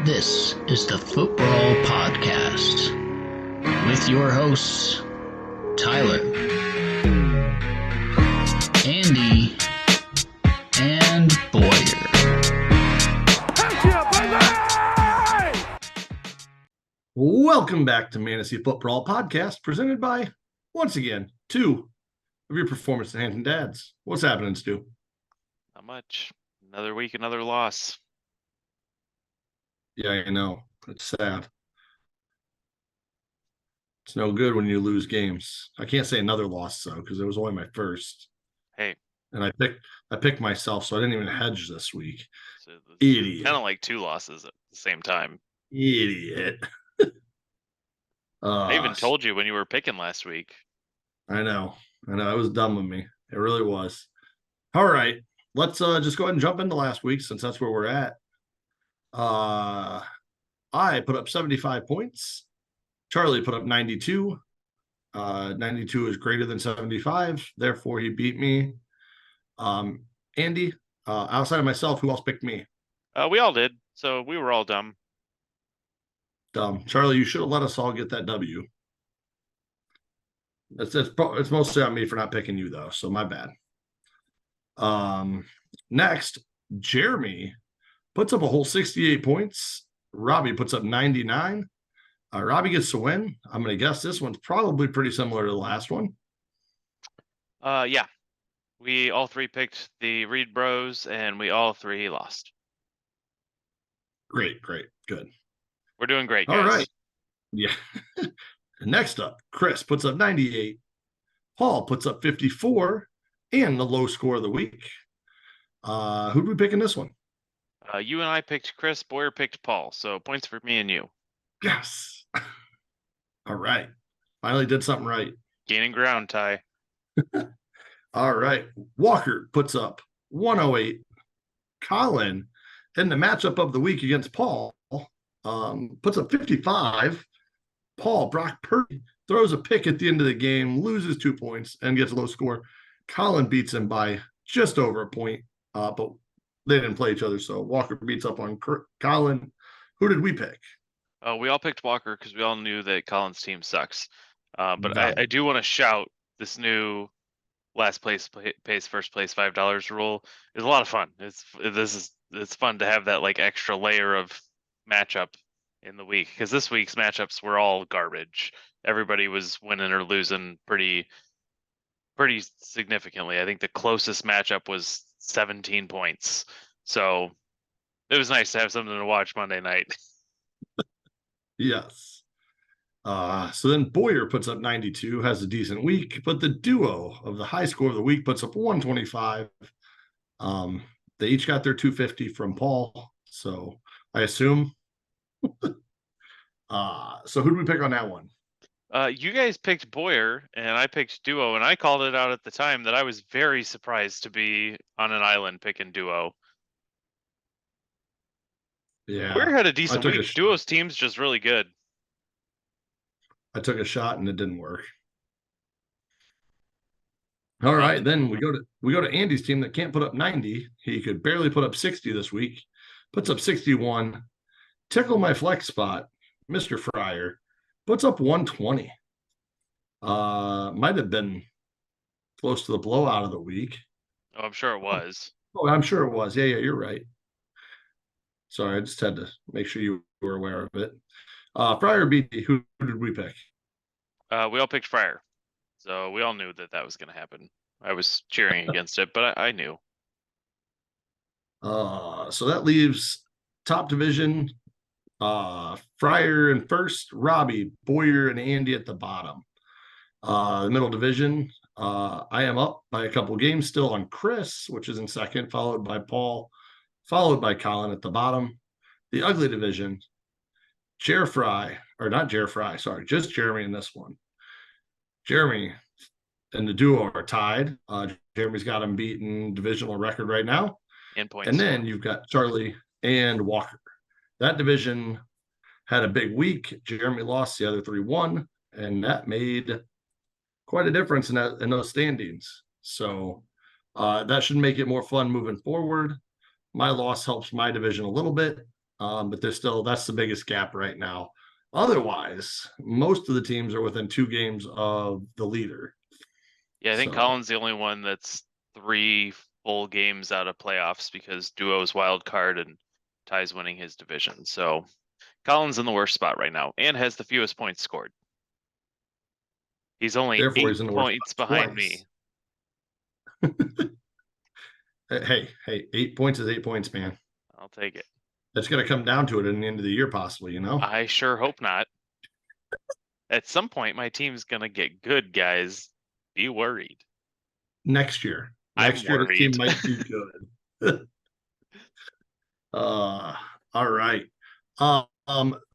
This is the Footbrawl Podcast with your hosts, Tyler, Andy, and Boyer. Welcome back to Mantasy Footbrawl Podcast, presented by, once again, two of your performance-enhancing dads. What's happening, Stu? Not much. Another week, another loss. Yeah, I know. It's sad. It's no good when you lose games. I can't say another loss, though, because it was only my first. Hey. And I picked myself, so I didn't even hedge this week. So Idiot. Kind of like two losses at the same time. Idiot. I even told you when you were picking last week. I know. It was dumb of me. It really was. All right. Let's just go ahead and jump into last week, since that's where we're at. I put up 75 points. Charlie put up 92. 92 is greater than 75. Therefore, he beat me. Andy, outside of myself, who else picked me? We all did. So we were all dumb. Dumb. Charlie, you should have let us all get that W. It's mostly on me for not picking you, though. So my bad. Next, Jeremy puts up a whole 68 points. Robbie puts up 99. Robbie gets to win. I'm going to guess this one's probably pretty similar to the last one. Yeah. We all three picked the Reed Bros, and we all three lost. Great. Good. We're doing great, guys. All right. Yeah. Next up, Chris puts up 98. Paul puts up 54 and the low score of the week. Who do we pick in this one? You and I picked Chris. Boyer picked Paul. So points for me and you. Yes. All right. Finally did something right. Gaining ground, Ty. All right. Walker puts up 108. Colin, in the matchup of the week against Paul, puts up 55. Paul, Brock Purdy, throws a pick at the end of the game, loses 2 points, and gets a low score. Colin beats him by just over a point, but they didn't play each other, so Walker beats up on Colin. Who did we pick? We all picked Walker because we all knew that Colin's team sucks. But I do want to shout this new last place pays first place $5 rule is a lot of fun. It's fun to have that like extra layer of matchup in the week, because this week's matchups were all garbage. Everybody was winning or losing pretty significantly. I think the closest matchup was 17 points. So it was nice to have something to watch Monday night. Yes. So then Boyer puts up 92, has a decent week, but the duo of the high score of the week puts up 125. They each got their 250 from Paul, so I assume. So who do we pick on that one? You guys picked Boyer, and I picked Duo, and I called it out at the time that I was very surprised to be on an island picking Duo. Yeah, Boyer had a decent week. Duo's team's just really good. I took a shot and it didn't work. All right, then we go to Andy's team that can't put up 90. He could barely put up 60 this week. Puts up 61. Tickle my flex spot, Mr. Fryer, puts up 120. Might have been close to the blowout of the week. Oh, I'm sure it was. Oh, I'm sure it was. Yeah, you're right. Sorry, I just had to make sure you were aware of it. Fryer beat me. Who did we pick? We all picked Fryer. So we all knew that was going to happen. I was cheering against it, but I knew. So that leaves top division, Fryer in first, Robbie, Boyer, and Andy at the bottom. The middle division, I am up by a couple games still on Chris, which is in second, followed by Paul, followed by Colin at the bottom. The ugly division, just Jeremy in this one. Jeremy and the duo are tied. Jeremy's got him beaten divisional record right now. And then you've got Charlie and Walker. That division had a big week. Jeremy lost, the other three won, and that made quite a difference in those standings. So that should make it more fun moving forward. My loss helps my division a little bit. But that's the biggest gap right now. Otherwise, most of the teams are within 2 games of the leader. Yeah, I think So- Colin's the only one that's 3 full games out of playoffs because Duo's wild card and Ty's winning his division. So Colin's in the worst spot right now and has the fewest points scored. He's only Therefore, 8 he's in the worst points spot behind twice. me. Hey, 8 points is 8 points, man. I'll take it. That's going to come down to it in the end of the year, possibly, you know? I sure hope not. At some point, my team's gonna get good, guys. Be worried. Next year. I'm Next year, the team worried. might be good. All right.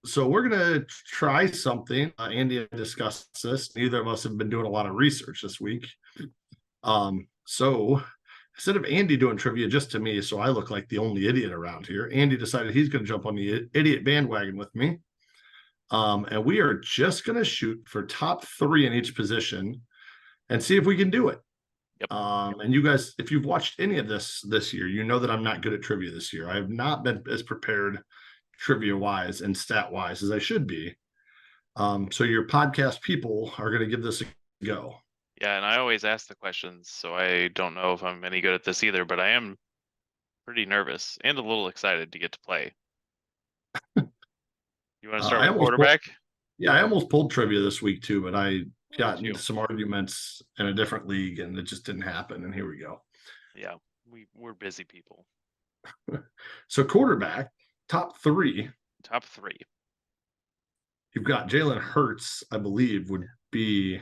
So we're gonna try something. Andy discussed this. Neither of us have been doing a lot of research this week. So instead of Andy doing trivia just to me, so I look like the only idiot around here, Andy decided he's gonna jump on the idiot bandwagon with me. And we are just gonna shoot for top 3 in each position and see if we can do it. Yep. And you guys, if you've watched any of this year, you know that I'm not good at trivia this year. I have not been as prepared trivia wise and stat wise as I should be. So your podcast people are going to give this a go. Yeah, and I always ask the questions, so I don't know if I'm any good at this either, but I am pretty nervous and a little excited to get to play. You want to start with quarterback? I almost pulled trivia this week too, but I got you? into some arguments in a different league and it just didn't happen. And here we go. Yeah, we're busy people. So quarterback, top 3. Top 3. You've got Jalen Hurts, I believe, would be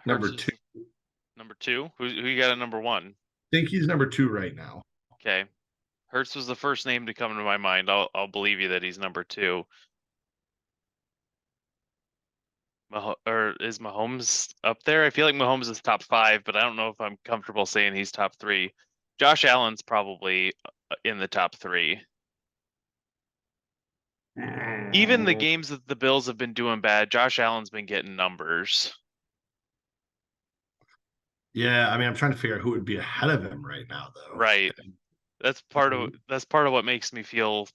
number Hurts 2. is Number 2? Who you got at number 1? I think he's number 2 right now. Okay. Hurts was the first name to come to my mind. I'll believe you that he's number 2. Or is Mahomes up there? I feel like Mahomes is top 5, but I don't know if I'm comfortable saying he's top 3. Josh Allen's probably in the top 3. Even the games that the Bills have been doing bad, Josh Allen's been getting numbers. Yeah, I mean, I'm trying to figure out who would be ahead of him right now, though. Right. That's part of what makes me feel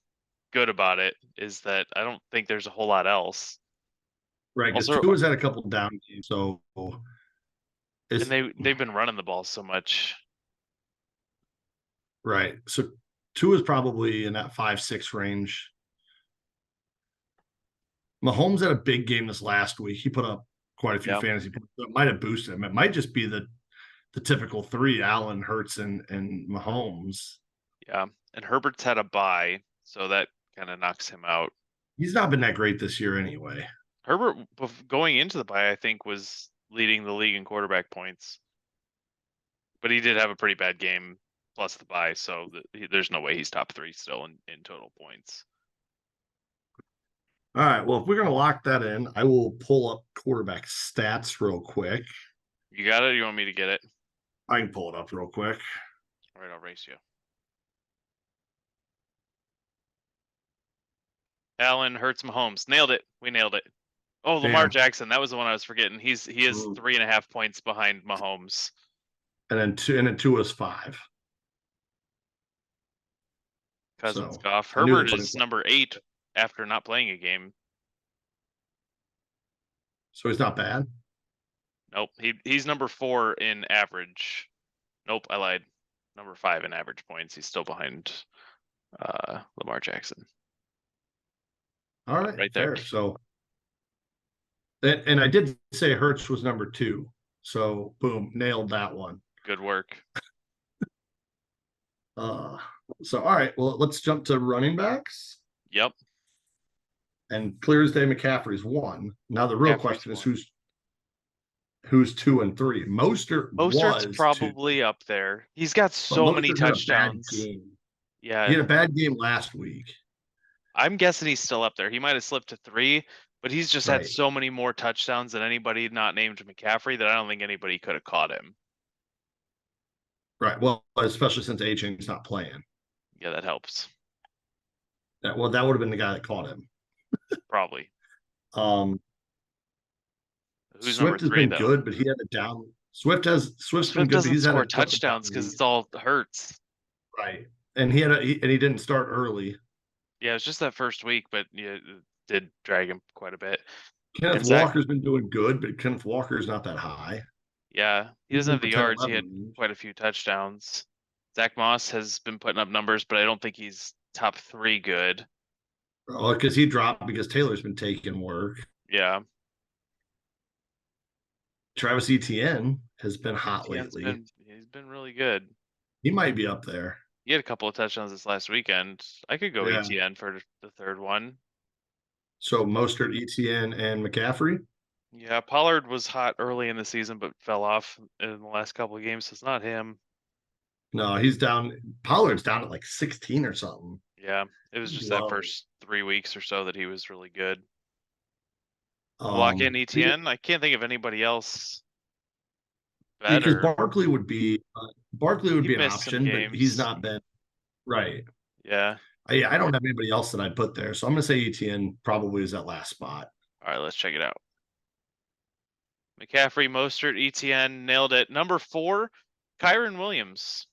good about it, is that I don't think there's a whole lot else. Right, because Tua's had a couple down games, so and they've been running the ball so much. Right. So Tua's probably in that 5-6 range. Mahomes had a big game this last week. He put up quite a few fantasy points. So it might have boosted him. It might just be the typical 3, Allen, Hurts, and Mahomes. Yeah. And Herbert's had a bye, so that kind of knocks him out. He's not been that great this year anyway. Herbert, going into the bye, I think, was leading the league in quarterback points. But he did have a pretty bad game plus the bye, so there's no way he's top 3 still in total points. All right, well, if we're going to lock that in, I will pull up quarterback stats real quick. You got it? Or you want me to get it? I can pull it up real quick. All right, I'll race you. Allen, Hurts, Mahomes. Nailed it. We nailed it. Oh, Lamar Jackson. That was the one I was forgetting. He is 3.5 points behind Mahomes. And then Tua is 5. Cousins, Goff. Herbert is number 8 after not playing a game. So he's not bad? Nope. He's number 4 in average. Nope, I lied. Number 5 in average points. He's still behind Lamar Jackson. All right. Right there. Fair. So, and I did say Hurts was number 2. So, boom, nailed that one. Good work. So, all right. Well, let's jump to running backs. Yep. And clear as day, McCaffrey's 1. Now the real question is who's 2 and 3. Mostert's probably 2. Up there. He's got so many touchdowns. Yeah. He had a bad game last week. I'm guessing he's still up there. He might have slipped to 3, but he's just had so many more touchdowns than anybody not named McCaffrey that I don't think anybody could have caught him. Right. Well, especially since A-Chain's not playing. Yeah, that helps. That would have been the guy that caught him. Probably. Who's Swift has been good, but he had a down. Swift's been good, but he's score touchdowns because it's all Hurts. Right. And he didn't start early. Yeah, it was just that first week, but yeah, it did drag him quite a bit. Kenneth And Zach, Walker's been doing good, but Kenneth Walker's not that high. yeah, he He's doesn't in have the the 10, yards. He 11 had range. quite a few touchdowns. Zach Moss has been putting up numbers, but I don't think he's top 3 good. Oh, because he dropped because Taylor's been taking work. Yeah. Travis Etienne has been hot Etienne's lately. he's been really good. He might be up there. He had a couple of touchdowns this last weekend. I could go Yeah. ETN for the third one. So Mostert, Etienne, and McCaffrey. Yeah, Pollard was hot early in the season, but fell off in the last couple of games. So it's not him. No, he's down. Pollard's down at like 16 or something. Yeah, it was just that Low. first 3 weeks or so that he was really good. Lock in Yeah, ETN. I can't think of anybody else because better. Barkley would be He an missed some option, but he's games. not been right. Yeah. I don't have anybody else that I put there, so I'm gonna say Etienne probably is that last spot. All right, let's check it out. McCaffrey, Mostert, ETN, nailed it. Number 4, Kyron Williams.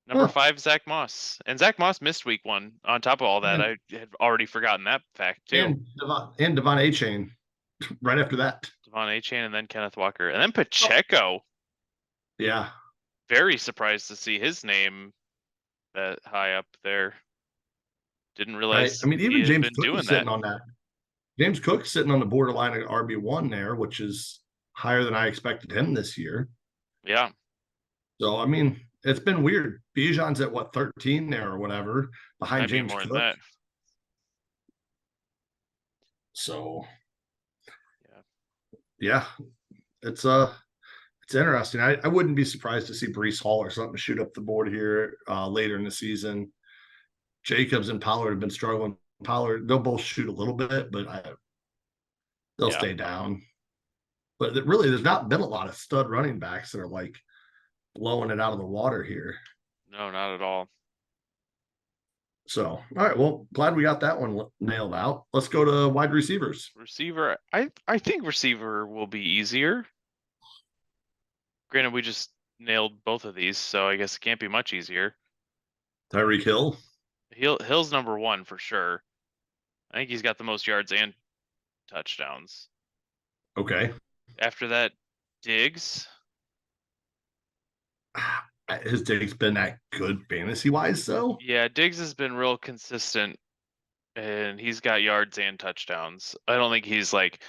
Number 5, Zach Moss. And Zach Moss missed week 1. On top of all that, I had already forgotten that fact too. And Devon A-Chain right after that. Devon A-Chain and then Kenneth Walker. And then Pacheco. Yeah. Very surprised to see his name that high up there. Didn't realize I mean, even he had James been Cook doing is sitting that. on that. James Cook's sitting on the borderline of RB1 there, which is higher than I expected him this year. Yeah. So, I mean, it's been weird. Bijan's at what, 13 there or whatever, behind Might be James more Cook. than that. So, yeah, it's interesting. I wouldn't be surprised to see Breece Hall or something shoot up the board here later in the season. Jacobs and Pollard have been struggling. Pollard, they'll both shoot a little bit, but they'll stay down. But really, there's not been a lot of stud running backs that are like blowing it out of the water here. No, not at all. So, all right. Well, glad we got that one nailed out. Let's go to wide receivers. Receiver, I think receiver will be easier. Granted, we just nailed both of these, so I guess it can't be much easier. Tyreek Hill. Hill's number 1 for sure. I think he's got the most yards and touchdowns. Okay. After that, Diggs. Has Diggs been that good fantasy wise, though? Yeah, Diggs has been real consistent, and he's got yards and touchdowns. I don't think he's like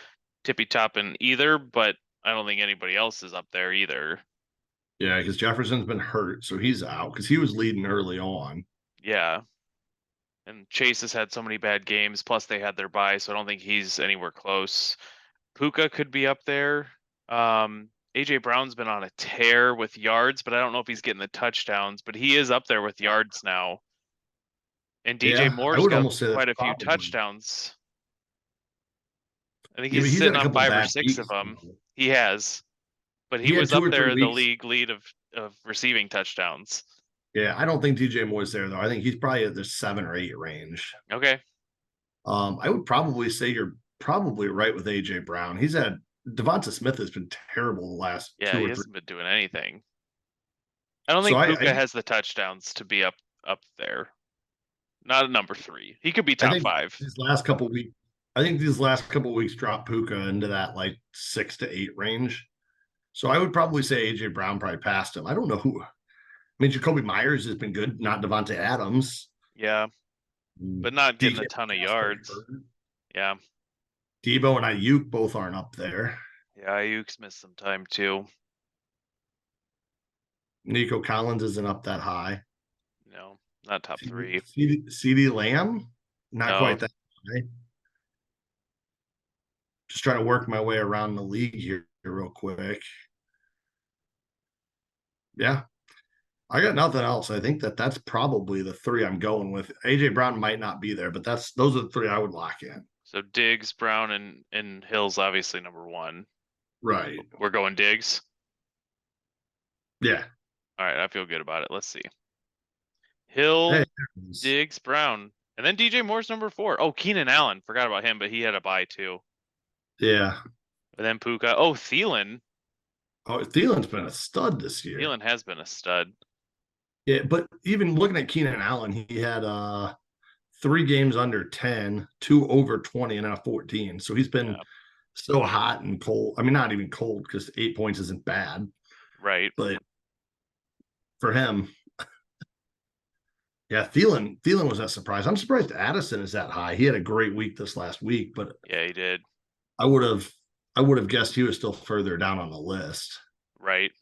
tippy top in either, but I don't think anybody else is up there either. Yeah, because Jefferson's been hurt, so he's out because he was leading early on. Yeah. And Chase has had so many bad games, plus they had their bye, so I don't think he's anywhere close. Puka could be up there. AJ Brown's been on a tear with yards, but I don't know if he's getting the touchdowns, but he is up there with yards now. And DJ Moore's got quite a few touchdowns. I think he's sitting on 5 or 6 of them. He has. But he was up there in the league lead of receiving touchdowns. Yeah, I don't think DJ Moore's there, though. I think he's probably at the 7 or 8 range. Okay. I would probably say you're probably right with AJ Brown. He's had Devonta Smith has been terrible the last 2 or 3. He hasn't been doing anything. I don't think Puka has the touchdowns to be up there. Not a number 3. He could be top 5. These last couple weeks, I think these last couple of weeks dropped Puka into that like 6 to 8 range. So I would probably say AJ Brown probably passed him. I don't know who. I mean, Jacoby Myers has been good, not Devontae Adams. Yeah, but not getting a ton of yards. Yeah. Debo and Ayuk both aren't up there. Yeah, Ayuk's missed some time too. Nico Collins isn't up that high. No, not top 3. CeeDee Lamb, not quite that high. Just trying to work my way around the league here real quick. Yeah, I got nothing else. I think that's probably the 3 I'm going with. AJ Brown might not be there, but those are the 3 I would lock in. So Diggs, Brown, and Hill's obviously number 1. Right. We're going Diggs? Yeah. All right, I feel good about it. Let's see. Hill, Diggs, Brown. And then DJ Moore's number 4. Oh, Keenan Allen. Forgot about him, but he had a bye too. Yeah. And then Puka. Oh, Thielen. Oh, Thielen's been a stud this year. Thielen has been a stud. Yeah, but even looking at Keenan Allen, he had 3 games under 10, 2 over 20, and a 14. So he's been so hot and cold. I mean, not even cold because 8 points isn't bad. Right. But for him, yeah, Thielen was a surprise. I'm surprised Addison is that high. He had a great week this last week, but yeah, he did. I would have guessed he was still further down on the list. Right.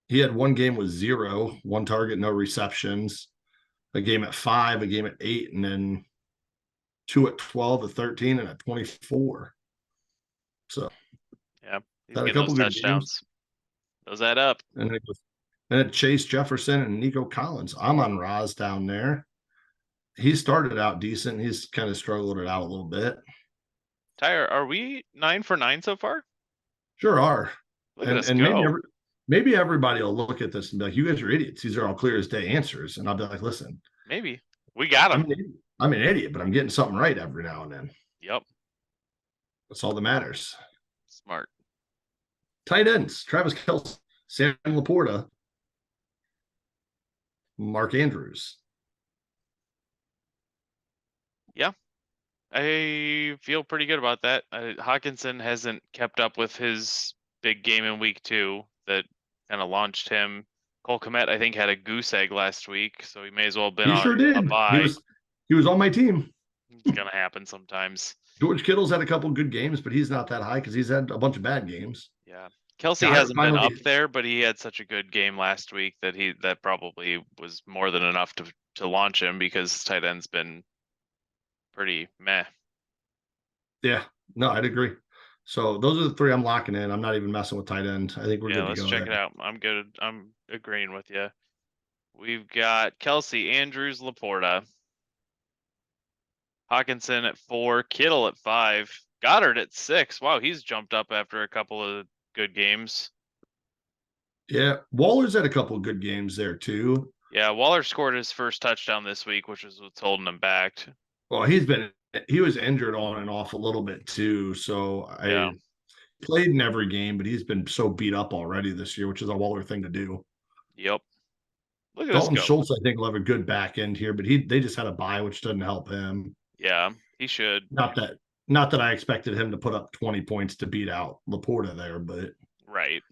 He had 1 game with 0, 1 target, no receptions, a game at 5, a game at 8, and then 2 at 12, a 13, and a 24. So yeah, he's had a getting couple those good touchdowns. games. Those add up. And then Chase Jefferson and Nico Collins. I'm on Roz down there. He started out decent. He's kind of struggled it out a little bit. Tyler, are we 9 for 9 so far? Sure are. Look at us and go. maybe everybody will look at this and be like, "You guys are idiots. These are all clear as day answers." And I'll be like, "Listen, maybe we got them. I'm an idiot, but I'm getting something right every now and then." Yep. That's all that matters. Smart. Tight ends: Travis Kelce, Sam Laporta, Mark Andrews. Yeah, I feel pretty good about that. Hawkinson hasn't kept up with his big game in week 2 that kind of launched him. Cole Kmet, I think, had a goose egg last week, so he may as well have been He on sure did. a bye. He was on my team. It's gonna happen sometimes. George Kittle's had a couple good games, but he's not that high because he's had a bunch of bad games. Yeah, Kelce hasn't been up there, but he had such a good game last week that probably was more than enough to launch him because tight end's been pretty meh. Yeah, no, I'd agree. So those are the 3 I'm locking in. I'm not even messing with tight end. I think we're good to go. Let's check it out. I'm good. I'm agreeing with you. We've got Kelce, Andrews, Laporta, Hawkinson at 4, Kittle at 5, Goddard at 6. Wow, he's jumped up after a couple of good games. Yeah, Waller's had a couple of good games there too. Yeah, Waller scored his first touchdown this week, which is what's holding him back. Well, he was injured on and off a little bit too. So I played in every game, but he's been so beat up already this year, which is a Waller thing to do. Yep. Look at Dalton this go. Schultz, I think, will have a good back end here, but they just had a bye, which doesn't help him. Yeah, he should. Not that I expected him to put up 20 points to beat out Laporta there, but right.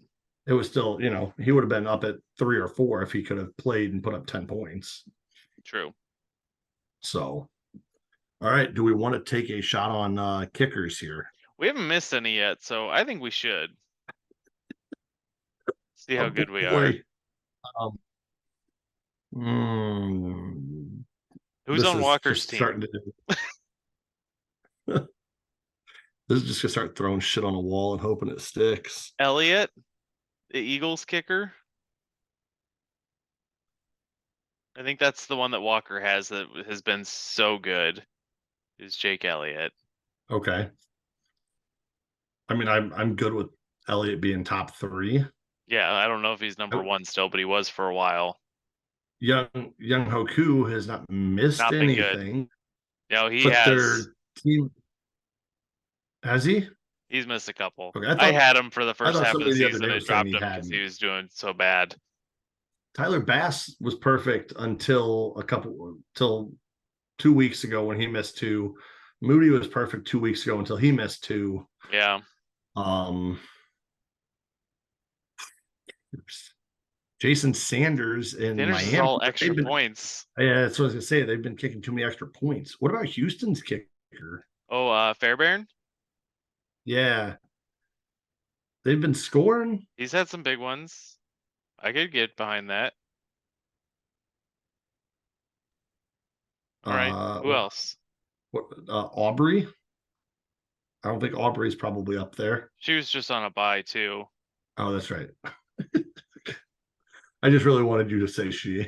It was still, he would have been up at 3 or 4 if he could have played and put up 10 points. True. So, all right. Do we want to take a shot on kickers here? We haven't missed any yet, so I think we should. See how good we are. Who's on Walker's team? This is just gonna start throwing shit on a wall and hoping it sticks. Elliott, the Eagles kicker. I think that's the one that Walker has that has been so good. Is Jake Elliott. Okay. I mean, I'm good with Elliott being top 3. Yeah, I don't know if he's number 1 still, but he was for a while. Young Hoku has not missed anything. No, he has. Their team has he? He's missed a couple. Okay, I had him for the first half of the season and dropped him because he was doing so bad. Tyler Bass was perfect until 2 weeks ago when he missed 2. Moody was perfect 2 weeks ago until he missed 2. Yeah. Jason Sanders in Miami. Is all extra points. Yeah, that's what I was gonna say. They've been kicking too many extra points. What about Houston's kicker? Oh, Fairbairn? Yeah. They've been scoring. He's had some big ones. I could get behind that. All right. Who else? Aubrey. I don't think Aubrey's probably up there. She was just on a bye too. Oh, that's right. I just really wanted you to say she.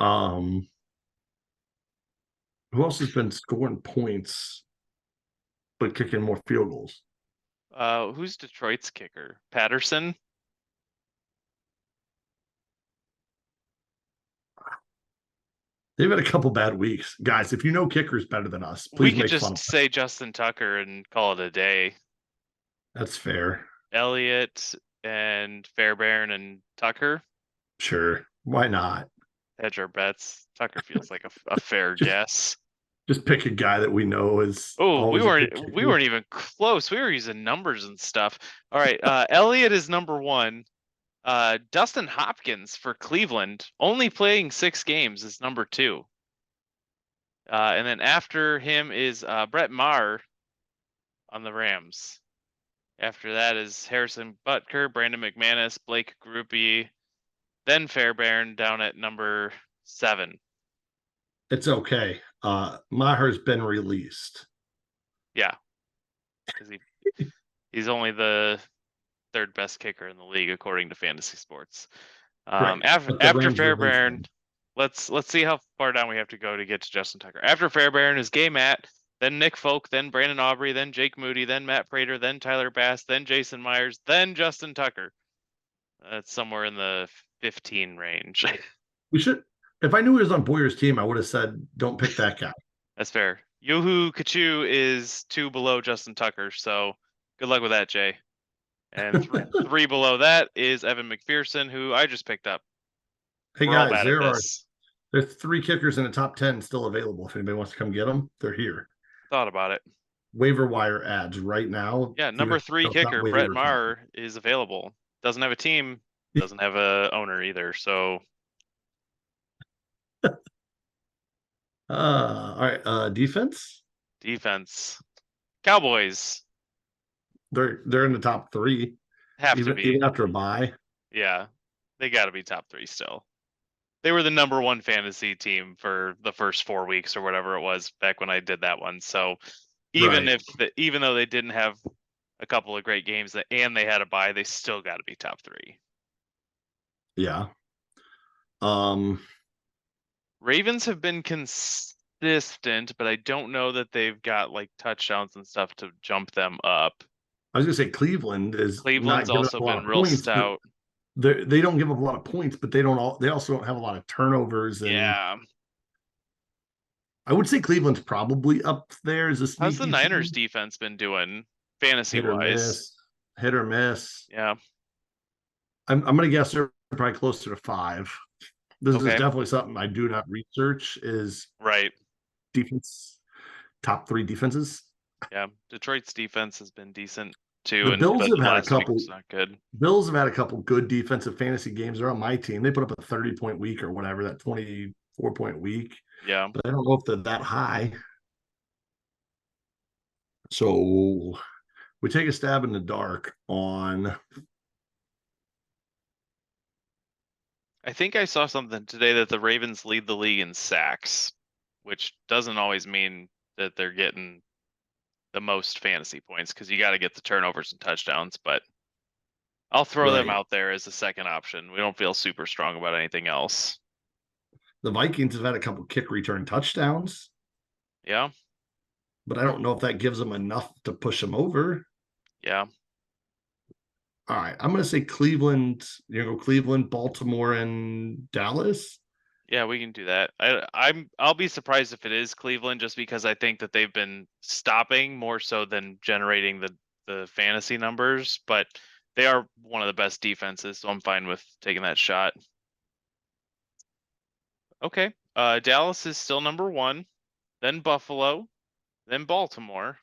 Who else has been scoring points but kicking more field goals? Who's Detroit's kicker? Patterson? They've had a couple bad weeks. Guys, if you know kickers better than us, please we could just say Justin Tucker and call it a day. That's fair. Elliott and Fairbairn and Tucker. Sure. Why not? hedge our bets. Tucker feels like a fair guess. Just pick a guy that we know is Oh, we always a good weren't kicker. even close. We were using numbers and stuff. All right, Elliott is number 1. Dustin Hopkins for Cleveland, only playing 6 games, is number 2. And then after him is Brett Maher on the Rams. After that is Harrison Butker, Brandon McManus, Blake Grupe, then Fairbairn down at number 7. It's okay. Maher's been released. Yeah, because he's only the 3rd best kicker in the league according to Fantasy Sports. Right. But the After Rams released Fairbairn, him. let's see how far down we have to go to get to Justin Tucker. After Fairbairn is Gay Matt, then Nick Folk, then Brandon Aubrey, then Jake Moody, then Matt Prater, then Tyler Bass, then Jason Myers, then Justin Tucker. That's somewhere in the 15 range. We should. If I knew he was on Boyer's team, I would have said, "Don't pick that guy." That's fair. Yohu Kachu is 2 below Justin Tucker, so good luck with that, Jay. And 3 below that is Evan McPherson, who I just picked up. Hey We're all guys, bad at this. there's 3 kickers in the top 10 still available. If anybody wants to come get them, they're here. Thought about it. Waiver wire ads right now. Yeah, number 3 kicker Brett Maher is available. Doesn't have a team, doesn't have a owner either. So all right. Defense. Cowboys They're in the top 3. have to be. Even after a bye. Yeah, they got to be top 3 still. They were the number 1 fantasy team for the first 4 weeks or whatever it was back when I did that one. So even even though they didn't have a couple of great games and they had a bye, they still got to be top 3. Yeah. Ravens have been consistent, but I don't know that they've got like touchdowns and stuff to jump them up. I was gonna say Cleveland's also been real stout. They don't give up a lot of points, but they also don't have a lot of turnovers. And yeah, I would say Cleveland's probably up there as a sneaky. How's the Niners defense been doing fantasy wise? Hit or miss. Yeah, I'm gonna guess they're probably closer to 5. This is definitely something I do not research. Is defense, top 3 defenses. Yeah, Detroit's defense has been decent too. The Bills have had a couple. Not good. Bills have had a couple good defensive fantasy games. They're on my team. They put up a 30-point week or whatever, that 24-point week. Yeah, but I don't know if they're that high. So we take a stab in the dark on. I think I saw something today that the Ravens lead the league in sacks, which doesn't always mean that they're getting the most fantasy points because you got to get the turnovers and touchdowns, but I'll throw them out there as a second option. We don't feel super strong about anything else. The Vikings have had a couple kick return touchdowns. Yeah. But I don't know if that gives them enough to push them over. Yeah. All right. I'm going to say Cleveland, Cleveland, Baltimore, and Dallas. Yeah, we can do that. I'll be surprised if it is Cleveland just because I think that they've been stopping more so than generating the fantasy numbers, but they are one of the best defenses, so I'm fine with taking that shot. Okay. Dallas is still number 1, then Buffalo, then Baltimore.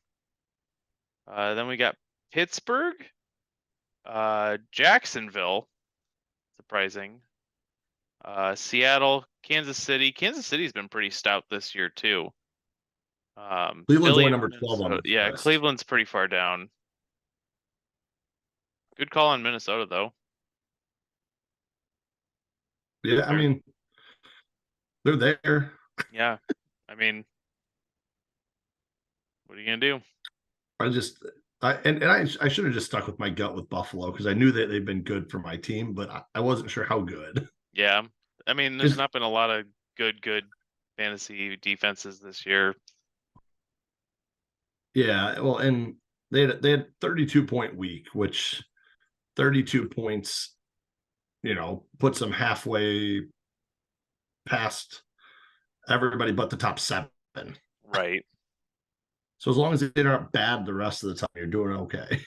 Then we got Pittsburgh, Jacksonville, surprising. Seattle, Kansas City. Kansas City's been pretty stout this year too. Cleveland's only number 12 on the list. Cleveland's pretty far down. Good call on Minnesota though. Yeah, I mean, they're there. Yeah, I mean, what are you gonna do? I should have just stuck with my gut with Buffalo because I knew that they've been good for my team, but I wasn't sure how good. Yeah, I mean, there's not been a lot of good fantasy defenses this year. Yeah, well, and they had 32-point week, which 32 points, puts them halfway past everybody but the top 7. Right. So as long as they're not bad the rest of the time, you're doing okay.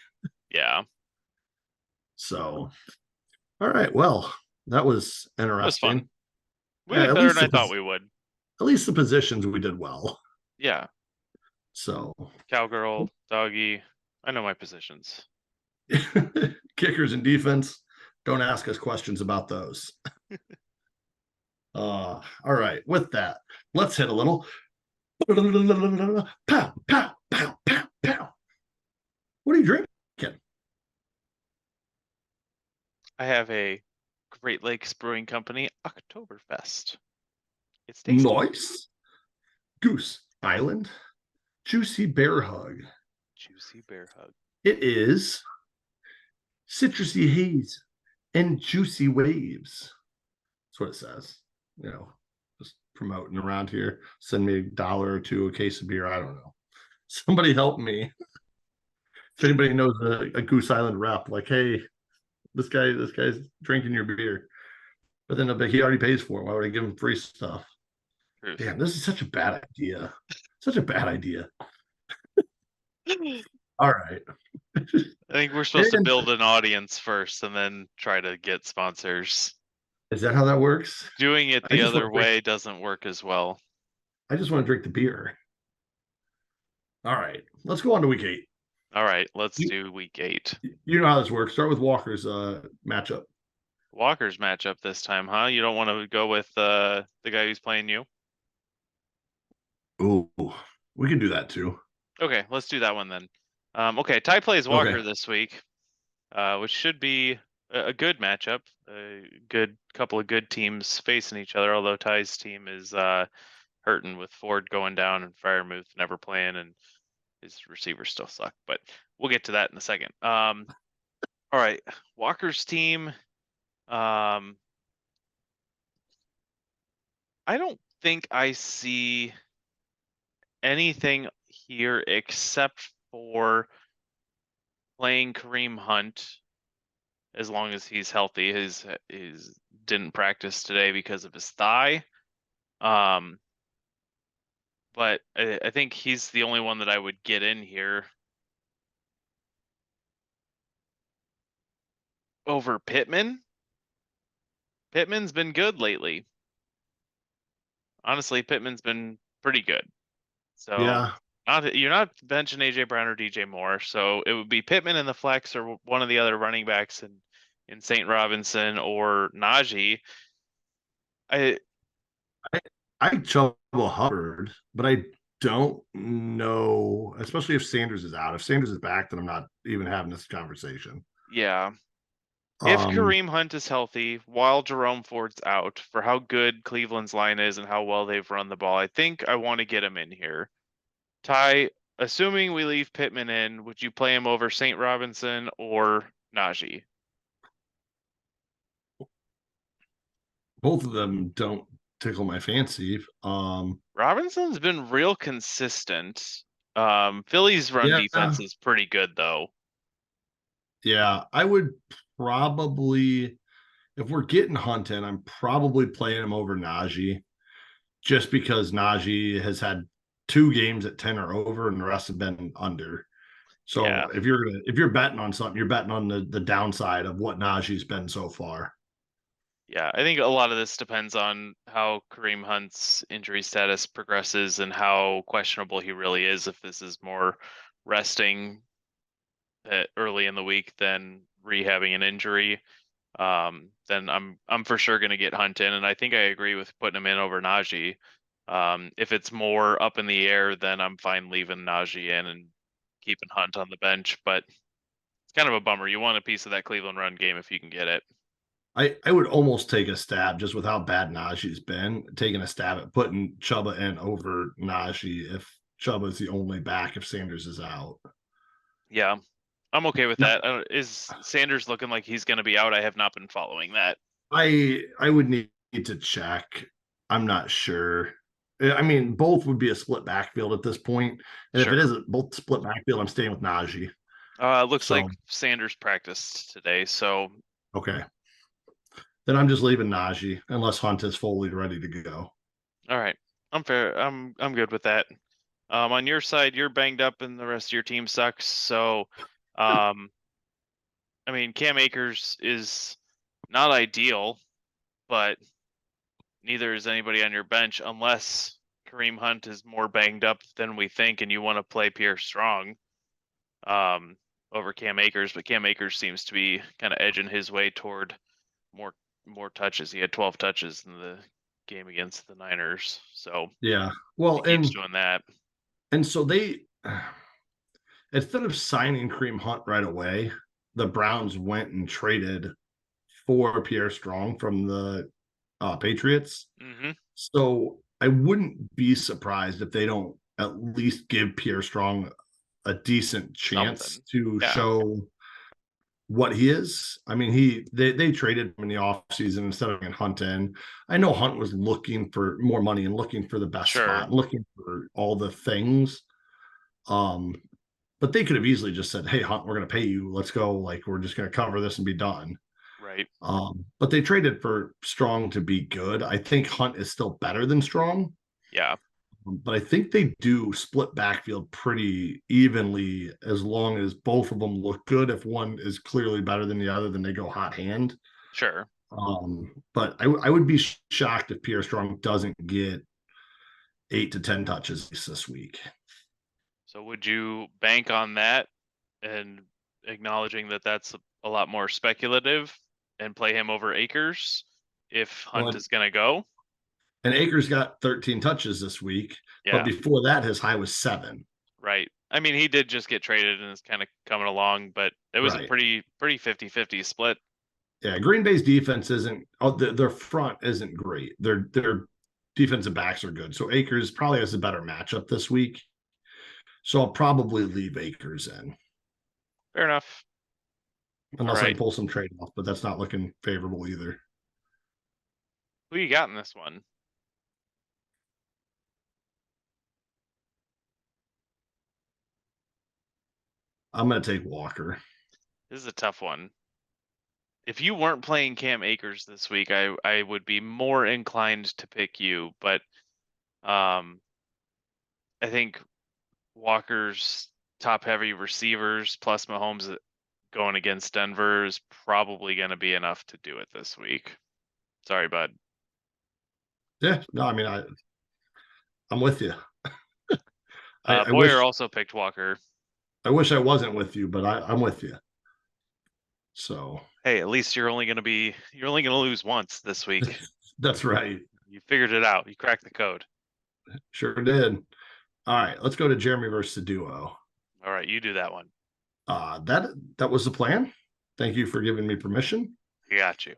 Yeah. So, all right. Well, that was interesting. That was fun. We did better than I thought we would. At least the positions we did well. Yeah. So Cowgirl, doggy. I know my positions. kickers and defense, don't ask us questions about those. All right. With that, let's hit a little. Pow, pow, pow, pow, pow. What are you drinking? I have a Great Lakes Brewing Company Oktoberfest. It's tasty. Nice. Goose Island Juicy Bear Hug. Juicy Bear Hug. It is citrusy haze and juicy waves. That's what it says. You know, just promoting around here. Send me $1 or $2 a case of beer. I don't know. Somebody help me. If anybody knows a Goose Island rep, like, hey, this guy's drinking your beer. But then he already pays for it. Why would I give him free stuff? Truth. Damn, this is such a bad idea. Such a bad idea. All right. I think we're supposed to build an audience first and then try to get sponsors. Is that how that works? Doing it the other way doesn't work as well. I just want to drink the beer. All right. Let's go on to week 8. All right. Let's do week 8. You know how this works. Start with Walker's matchup. Walker's matchup this time, huh? You don't want to go with the guy who's playing you? Ooh, we can do that too. Okay, let's do that one then. Okay, Ty plays Walker this week, which should be a good matchup. A good couple of good teams facing each other, although Ty's team is hurting with Ford going down and Firemuth never playing, and his receivers still suck. But we'll get to that in a second. All right, Walker's team. I don't think I see anything here except for playing Kareem Hunt as long as he's healthy. His didn't practice today because of his thigh. But I think he's the only one that I would get in here over Pittman. Pittman's been good lately. Honestly, Pittman's been pretty good. So yeah, you're not benching AJ Brown or DJ Moore, so it would be Pittman in the flex or one of the other running backs in St. Robinson or Najee. I Chuba Hubbard, but I don't know, especially if Sanders is out. If Sanders is back, then I'm not even having this conversation. Yeah. If Kareem Hunt is healthy while Jerome Ford's out, for how good Cleveland's line is and how well they've run the ball, I think I want to get him in here. Ty, assuming we leave Pittman in, would you play him over St. Robinson or Najee? Both of them don't tickle my fancy. Robinson's been real consistent. Philly's run defense is pretty good though. Yeah, I would probably, if we're getting Hunt in, I'm probably playing him over Najee, just because Najee has had 2 games at 10 or over, and the rest have been under. So if you're betting on something, you're betting on the downside of what Najee's been so far. Yeah, I think a lot of this depends on how Kareem Hunt's injury status progresses and how questionable he really is. If this is more resting early in the week than rehabbing an injury, then I'm for sure going to get Hunt in, and I think I agree with putting him in over Najee. If it's more up in the air, then I'm fine leaving Najee in and keeping Hunt on the bench. But it's kind of a bummer. You want a piece of that Cleveland run game if you can get it. I would almost take a stab, just with how bad Najee's been, taking a stab at putting Chuba in over Najee if Chuba's the only back if Sanders is out. Yeah, I'm okay with that. Is Sanders looking like he's going to be out? I have not been following that. I would need to check. I'm not sure. I mean, both would be a split backfield at this point. And if it isn't both split backfield, I'm staying with Najee. Looks like Sanders practiced today, so okay. Then I'm just leaving Najee unless Hunt is fully ready to go. All right. I'm fair. I'm good with that. On your side, you're banged up and the rest of your team sucks. So, I mean, Cam Akers is not ideal, but neither is anybody on your bench unless Kareem Hunt is more banged up than we think, and you want to play Pierre Strong over Cam Akers. But Cam Akers seems to be kind of edging his way toward more touches. He had 12 touches in the game against the Niners, so Yeah. Well, he keeps doing that. And so they, instead of signing Kareem Hunt right away, the Browns went and traded for Pierre Strong from the Patriots. Mm-hmm. So I wouldn't be surprised if they don't at least give Pierre Strong a decent chance to show what he is. I mean, they traded him in the offseason instead of Hunt in. I know Hunt was looking for more money and looking for the best spot, looking for all the things. But they could have easily just said, "Hey, Hunt, we're going to pay you. Let's go. Like, we're just going to cover this and be done." Right. But they traded for Strong to be good. I think Hunt is still better than Strong. Yeah. But I think they do split backfield pretty evenly as long as both of them look good. If one is clearly better than the other, then they go hot hand. Sure. But I would be shocked if Pierre Strong doesn't get 8 to 10 touches this week. So would you bank on that and acknowledging that that's a lot more speculative and play him over Akers if Hunt is going to go? And Akers got 13 touches this week, but before that, his high was 7. Right. I mean, he did just get traded and is kind of coming along, but it was a pretty 50-50 split. Yeah, Green Bay's defense isn't their front isn't great. Their defensive backs are good. So Akers probably has a better matchup this week. So I'll probably leave Akers in. Fair enough. Unless I pull some trade off, but that's not looking favorable either. Who you got in this one? I'm going to take Walker. This is a tough one. If you weren't playing Cam Akers this week, I would be more inclined to pick you, but I think Walker's top heavy receivers plus Mahomes going against Denver is probably going to be enough to do it this week. Sorry, bud. Yeah, no, I mean, I'm with you. Boyer also picked Walker. I wish I wasn't with you, but I'm with you. So hey, at least you're only going to lose once this week. That's right. You figured it out. You cracked the code. Sure did. All right, let's go to Jeremy versus the duo. All right, you do that one. That was the plan. Thank you for giving me permission. I got you.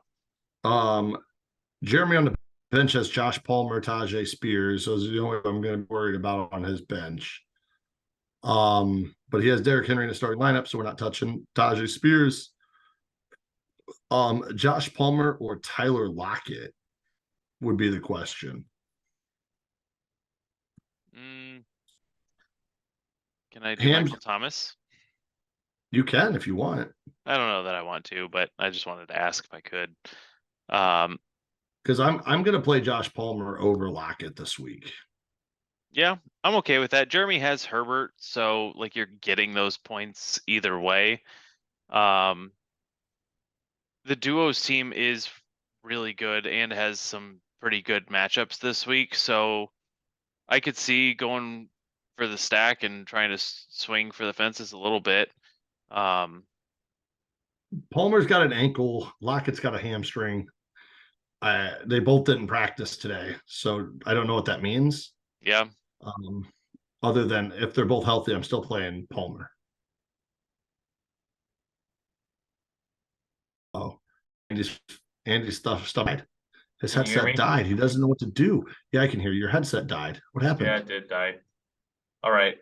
Jeremy on the bench has Josh Palmer, Tajay Spears. Those are the only I'm going to be worried about on his bench. But he has Derrick Henry in the starting lineup, so we're not touching Tajay Spears. Josh Palmer or Tyler Lockett would be the question. Can I do Michael Thomas? You can if you want. I don't know that I want to, but I just wanted to ask if I could. Because I'm going to play Josh Palmer over Lockett this week. Yeah, I'm okay with that. Jeremy has Herbert, so like you're getting those points either way. The duos team is really good and has some pretty good matchups this week, so I could see going for the stack and trying to swing for the fences a little bit. Palmer's got an ankle. Lockett's got a hamstring. They both didn't practice today, so I don't know what that means. Yeah. Other than if they're both healthy, I'm still playing Palmer. Oh, Andy's stuff died. His headset died. He doesn't know what to do. Yeah, I can hear you. Your headset died. What happened? Yeah, it did die. All right.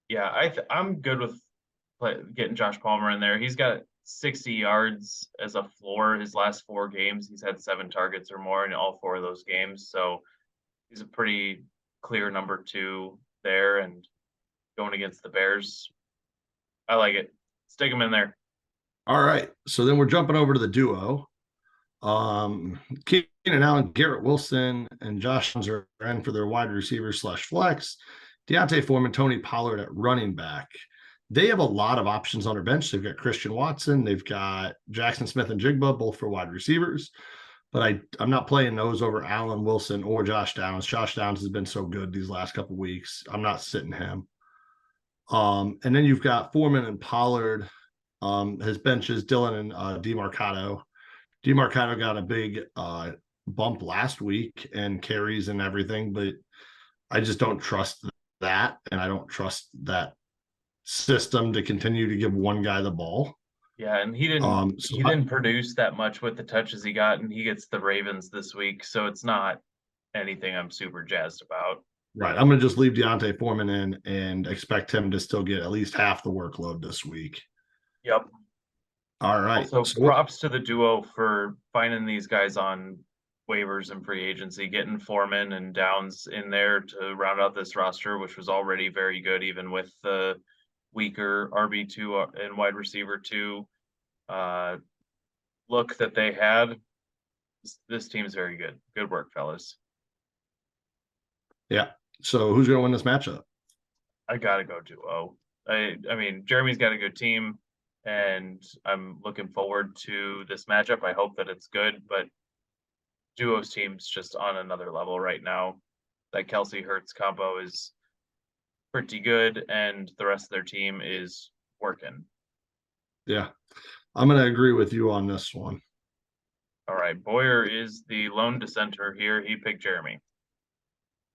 Yeah, I'm good with getting Josh Palmer in there. He's got 60 yards as a floor his last 4 games. He's had 7 targets or more in all 4 of those games. So he's a pretty clear number 2 there, and going against the Bears, I like it. Stick him in there. All right. So then we're jumping over to the duo. Keenan Allen, Garrett Wilson, and Josh Jones are in for their wide receiver / flex. Deontay Foreman, Tony Pollard at running back. They have a lot of options on their bench. They've got Christian Watson. They've got Jackson Smith and Jigba, both for wide receivers. but I'm not playing those over Allen Wilson or Josh Downs. Josh Downs has been so good these last couple of weeks. I'm not sitting him. And then you've got Foreman and Pollard. His benches Dillon and DeMarcado. DeMarcado got a big bump last week and carries and everything, but I just don't trust that, and I don't trust that system to continue to give one guy the ball. Yeah, and he didn't produce that much with the touches he got, and he gets the Ravens this week, so it's not anything I'm super jazzed about. Right. I'm going to just leave Deontay Foreman in and expect him to still get at least half the workload this week. Yep. All right. Also, props to the duo for finding these guys on waivers and free agency, getting Foreman and Downs in there to round out this roster, which was already very good, even with the weaker RB2 and wide receiver 2 look that they had. This team's very good. Good work, fellas. Yeah. So who's going to win this matchup? I gotta go duo. I mean, Jeremy's got a good team, and I'm looking forward to this matchup. I hope that it's good, but duo's team's just on another level right now. That Kelsey Hurts combo is pretty good, and the rest of their team is working. Yeah. I'm going to agree with you on this one. All right. Boyer is the lone dissenter here. He picked Jeremy.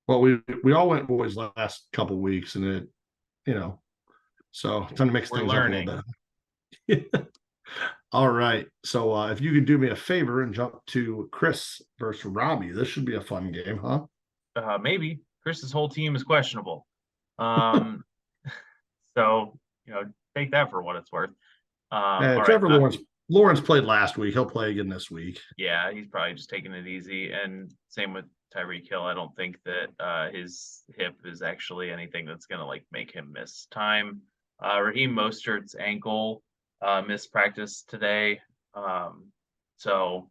Well, we all went boys last couple weeks, and it, so time to mix things up a little bit. All right. So if you could do me a favor and jump to Chris versus Robbie, this should be a fun game, huh? Maybe. Chris's whole team is questionable. So, take that for what it's worth. Trevor Lawrence played last week. He'll play again this week. Yeah, he's probably just taking it easy. And same with Tyreek Hill. I don't think that his hip is actually anything that's going to make him miss time. Raheem Mostert's ankle missed practice today. So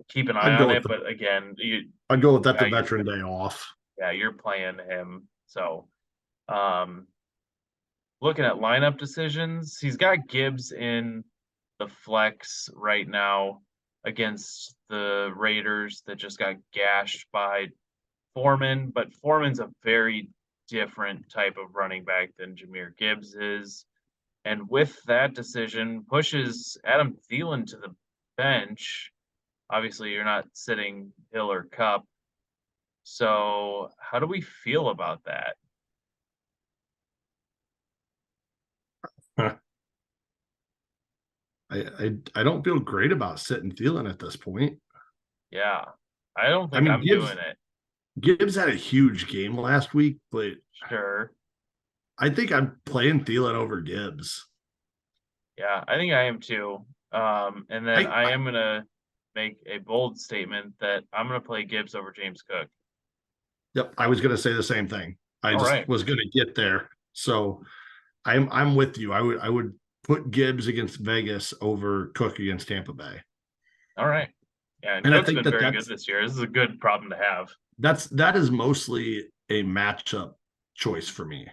keep an eye on it. But again, I'd go with that the veteran day off. Yeah, you're playing him. So looking at lineup decisions, he's got Gibbs in the flex right now against the Raiders that just got gashed by Foreman, but Foreman's a very different type of running back than Jahmyr Gibbs is. And with that decision, pushes Adam Thielen to the bench. Obviously, you're not sitting Hill or Kupp. So how do we feel about that? I don't feel great about sitting Thielen at this point. Yeah, I don't think I'm doing it. Gibbs had a huge game last week, but sure, I think I'm playing Thielen over Gibbs. Yeah, I think I am too. And then I am gonna make a bold statement that I'm gonna play Gibbs over James Cook. Yep, I was gonna say the same thing. I was gonna get there. So I'm with you. I would put Gibbs against Vegas over Cook against Tampa Bay. All right. Yeah, and Cook's been very good this year. This is a good problem to have. That is mostly a matchup choice for me.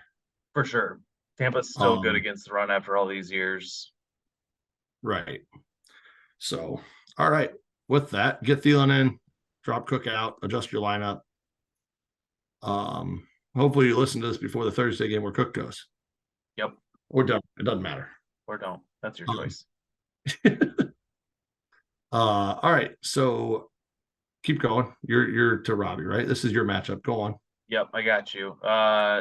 For sure. Tampa's still good against the run after all these years. Right. So, all right. With that, get Thielen in, drop Cook out, adjust your lineup. Hopefully you listen to this before the Thursday game where Cook goes. Yep. Or don't. It doesn't matter. Or don't. That's your choice. All right. So keep going. You're to Robbie, right? This is your matchup. Go on. Yep, I got you.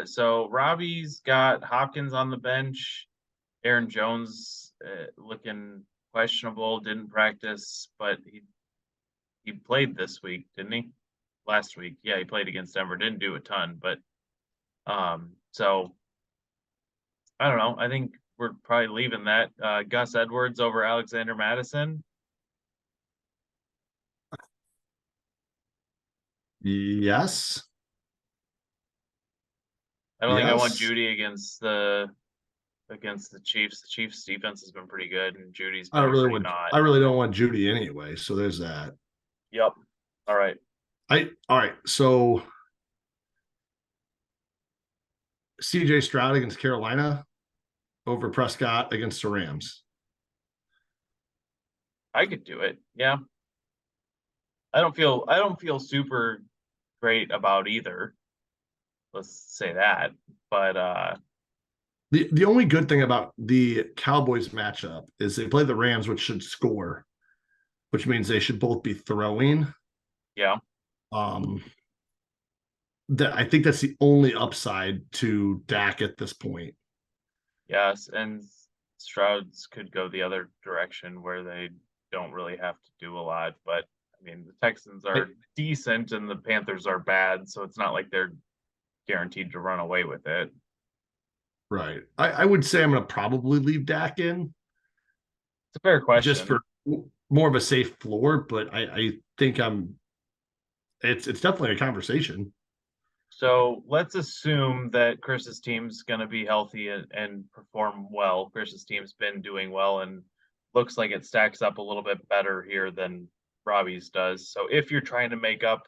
So Robbie's got Hopkins on the bench. Aaron Jones looking questionable, didn't practice, but he played this week, didn't he? Last week. Yeah, he played against Denver. Didn't do a ton, but so I don't know. I think we're probably leaving that. Gus Edwards over Alexander Madison. Yes. I don't think I want Judy against the Chiefs. The Chiefs defense has been pretty good, and Judy's been not. I really don't want Judy anyway, so there's that. Yep. All right. All right. So CJ Stroud against Carolina over Prescott against the Rams. I could do it. Yeah. I don't feel super great about either. Let's say that. But The only good thing about the Cowboys matchup is they play the Rams, which should score, which means they should both be throwing. yeah. I think that's the only upside to Dak at this point. Yes, and Strouds could go the other direction where they don't really have to do a lot. But I mean, the Texans are decent and the Panthers are bad, so it's not like they're guaranteed to run away with it. Right. I would say I'm going to probably leave Dak in. It's a fair question. Just for more of a safe floor, but I think it's definitely a conversation. So let's assume that Chris's team's going to be healthy and perform well. Chris's team's been doing well and looks like it stacks up a little bit better here than Robbie's does. So if you're trying to make up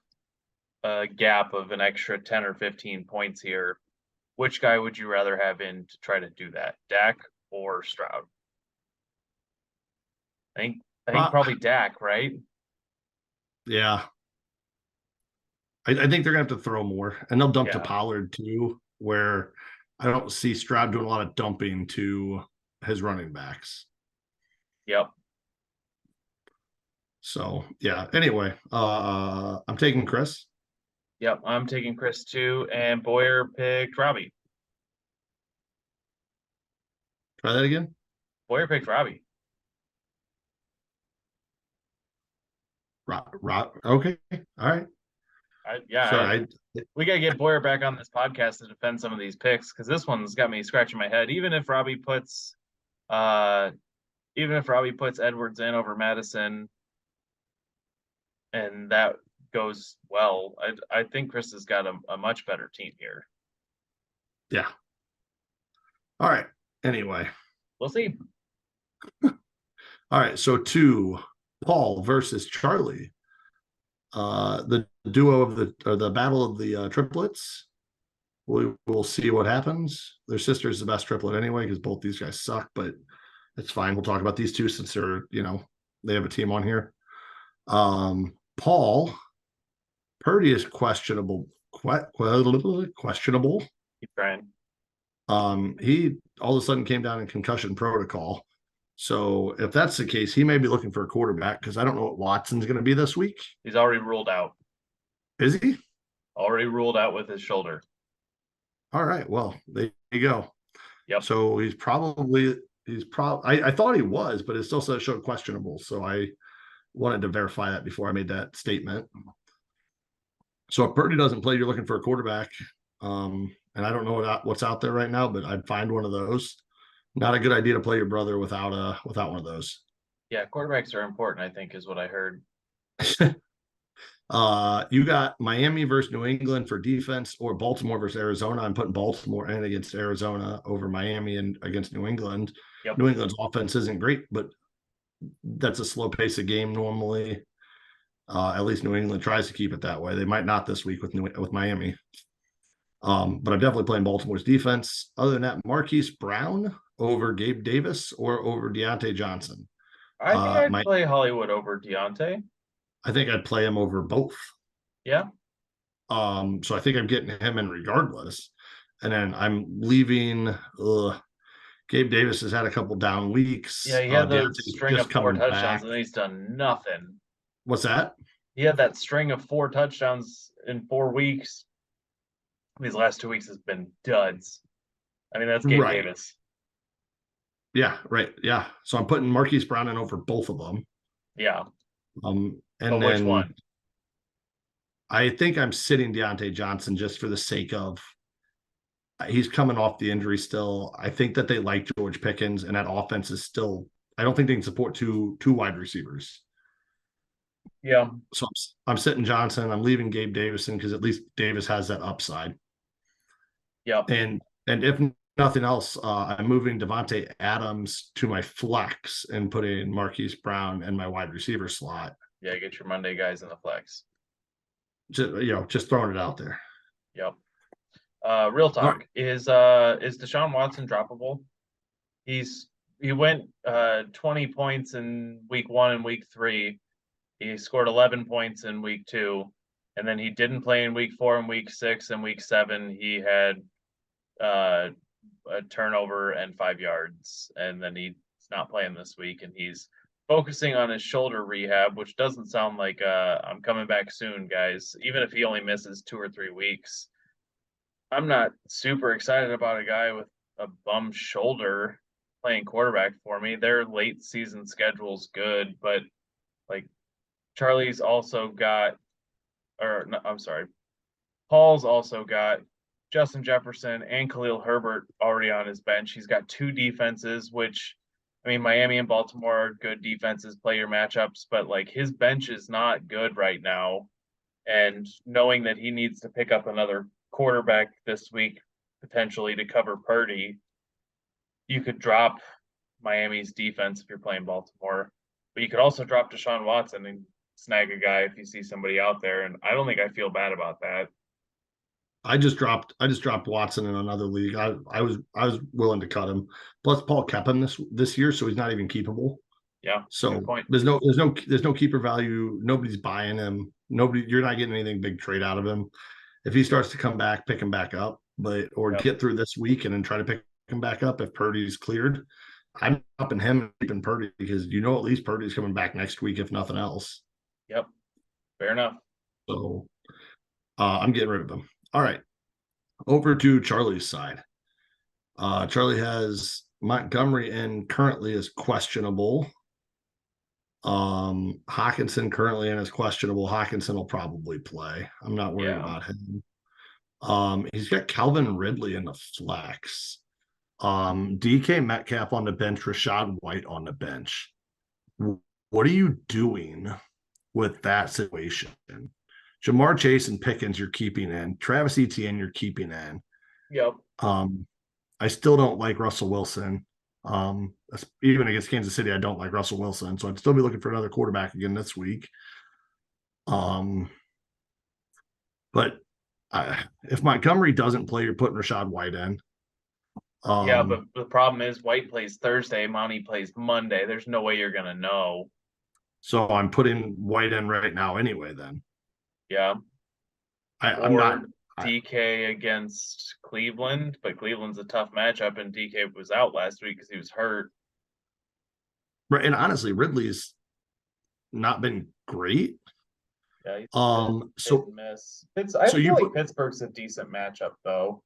a gap of an extra 10 or 15 points here, which guy would you rather have in to try to do that, Dak or Stroud? I think probably Dak, right? Yeah. I think they're going to have to throw more, and they'll dump to Yeah. Pollard too, where I don't see Stroud doing a lot of dumping to his running backs. Yep. So yeah. Anyway, I'm taking Chris. Yep, I'm taking Chris too, and Boyer picked Robbie. Try that again. Boyer picked Robbie. Rob. Okay. All right. We gotta get Boyer back on this podcast to defend some of these picks because this one's got me scratching my head. Even if Robbie puts Edwards in over Madison, and that goes well, I think Chris has got a much better team here. Yeah. All right. Anyway, we'll see. All right. So to Paul versus Charlie. The duo of the battle of the triplets. We'll see what happens. Their sister's the best triplet anyway because both these guys suck, but it's fine. We'll talk about these two since they're they have a team on here. Paul Purdy is questionable. Questionable. Keep trying. He all of a sudden came down in concussion protocol. So if that's the case, he may be looking for a quarterback because I don't know what Watson's going to be this week. He's already ruled out. Is he? Already ruled out with his shoulder. All right. Well, there you go. Yep. So I thought he was, but it still showed questionable. So I wanted to verify that before I made that statement. So if Purdy doesn't play, you're looking for a quarterback. And I don't know what's out there right now, but I'd find one of those. Not a good idea to play your brother without one of those. Yeah, quarterbacks are important, I think, is what I heard. You got Miami versus New England for defense or Baltimore versus Arizona. I'm putting Baltimore in against Arizona over Miami and against New England. Yep. New England's offense isn't great, but that's a slow pace of game normally. At least New England tries to keep it that way. They might not this week with Miami. But I'm definitely playing Baltimore's defense. Other than that, Marquise Brown over Gabe Davis or over Deontay Johnson. I think I'd play Hollywood over Deontay. I think I'd play him over both. Yeah. So I think I'm getting him in regardless. And then I'm leaving. Gabe Davis has had a couple down weeks. Yeah, he had the string of 4 touchdowns, and he's done nothing. What's that? He had that string of 4 touchdowns in 4 weeks. These last 2 weeks has been duds. I mean, that's Gabe Davis. Yeah, right. Yeah. So I'm putting Marquise Brown in over both of them. Yeah. And but which one? I think I'm sitting Deontay Johnson just for the sake of he's coming off the injury still. I think that they like George Pickens, and that offense is still. I don't think they can support two wide receivers. Yeah. So I'm sitting Johnson. I'm leaving Gabe Davison because at least Davis has that upside. Yeah. And if nothing else, I'm moving Devontae Adams to my flex and putting Marquise Brown in my wide receiver slot. Yeah, get your Monday guys in the flex. Just throwing it out there. Yep. Real talk. Is Deshaun Watson droppable? He's he went 20 points in week 1 and week 3. He scored 11 points in week 2, and then he didn't play in week 4 and week 6 and week 7. He had a turnover and 5 yards, and then he's not playing this week, and he's focusing on his shoulder rehab, which doesn't sound like I'm coming back soon, guys. Even if he only misses 2 or 3 weeks, I'm not super excited about a guy with a bum shoulder playing quarterback for me. Their late season schedule's good, but like Charlie's also got, or no, I'm sorry, Paul's also got Justin Jefferson and Khalil Herbert already on his bench. He's got 2 defenses, which, I mean, Miami and Baltimore are good defenses, play your matchups, but like his bench is not good right now. And knowing that he needs to pick up another quarterback this week, potentially to cover Purdy, you could drop Miami's defense if you're playing Baltimore, but you could also drop Deshaun Watson and snag a guy if you see somebody out there. And I don't think I feel bad about that. I just dropped Watson in another league. I was willing to cut him. Plus, Paul kept him this year, so he's not even keepable. Yeah. So good point. there's no keeper value. Nobody's buying him. You're not getting anything big trade out of him. If he starts to come back, pick him back up, get through this week and then try to pick him back up if Purdy's cleared. I'm upping him and keeping Purdy because at least Purdy's coming back next week, if nothing else. Yep. Fair enough. So I'm getting rid of him. All right. Over to Charlie's side. Charlie has Montgomery in currently is questionable. Hawkinson currently in is questionable. Hawkinson will probably play. I'm not worried about him. He's got Calvin Ridley in the flex. DK Metcalf on the bench, Rachaad White on the bench. What are you doing with that situation? Jamar Chase and Pickens you're keeping in. Travis Etienne you're keeping in. Yep. I still don't like Russell Wilson. Even against Kansas City, I don't like Russell Wilson. So I'd still be looking for another quarterback again this week. But if Montgomery doesn't play, you're putting Rachaad White in. Yeah, but the problem is White plays Thursday, Monty plays Monday. There's no way you're gonna know. So I'm putting White in right now anyway. Then. Yeah. I'm not. DK against Cleveland, but Cleveland's a tough matchup, and DK was out last week because he was hurt. Right, and honestly, Ridley's not been great. Yeah. So miss. I feel like Pittsburgh's a decent matchup, though.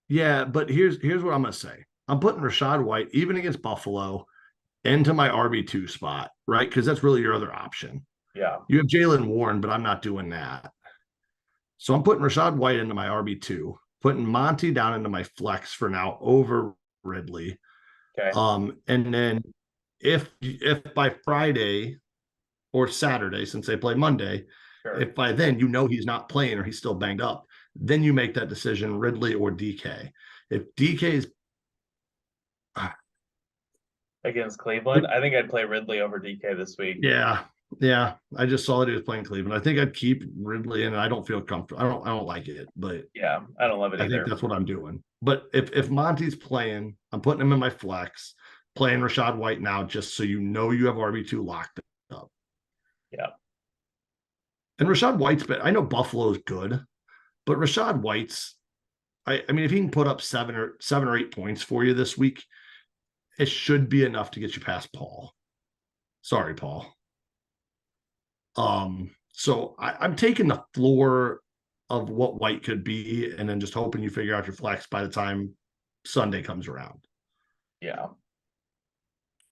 Yeah, but here's what I'm gonna say. I'm putting Rachaad White even against Buffalo into my RB2 spot, right? Because that's really your other option. Yeah. You have Jaylen Warren, but I'm not doing that. So I'm putting Rachaad White into my RB2, putting Monty down into my flex for now over Ridley. Okay. And then if by Friday or Saturday, since they play Monday, sure. If by then he's not playing or he's still banged up, then you make that decision, Ridley or DK. If DK's against Cleveland, I think I'd play Ridley over DK this week. Yeah. I just saw that he was playing Cleveland. I think I'd keep Ridley, and I don't feel comfortable. I don't like it, but yeah, I don't love it either. I think that's what I'm doing. But if Monty's playing, I'm putting him in my flex, playing Rachaad White now, just so you have RB2 locked up. Yeah. And Rachaad White's I know Buffalo's good, but Rachaad White's, I mean, if he can put up 7 or 8 points for you this week, it should be enough to get you past Paul. Sorry, Paul. So I'm taking the floor of what White could be, and then just hoping you figure out your flex by the time Sunday comes around. Yeah.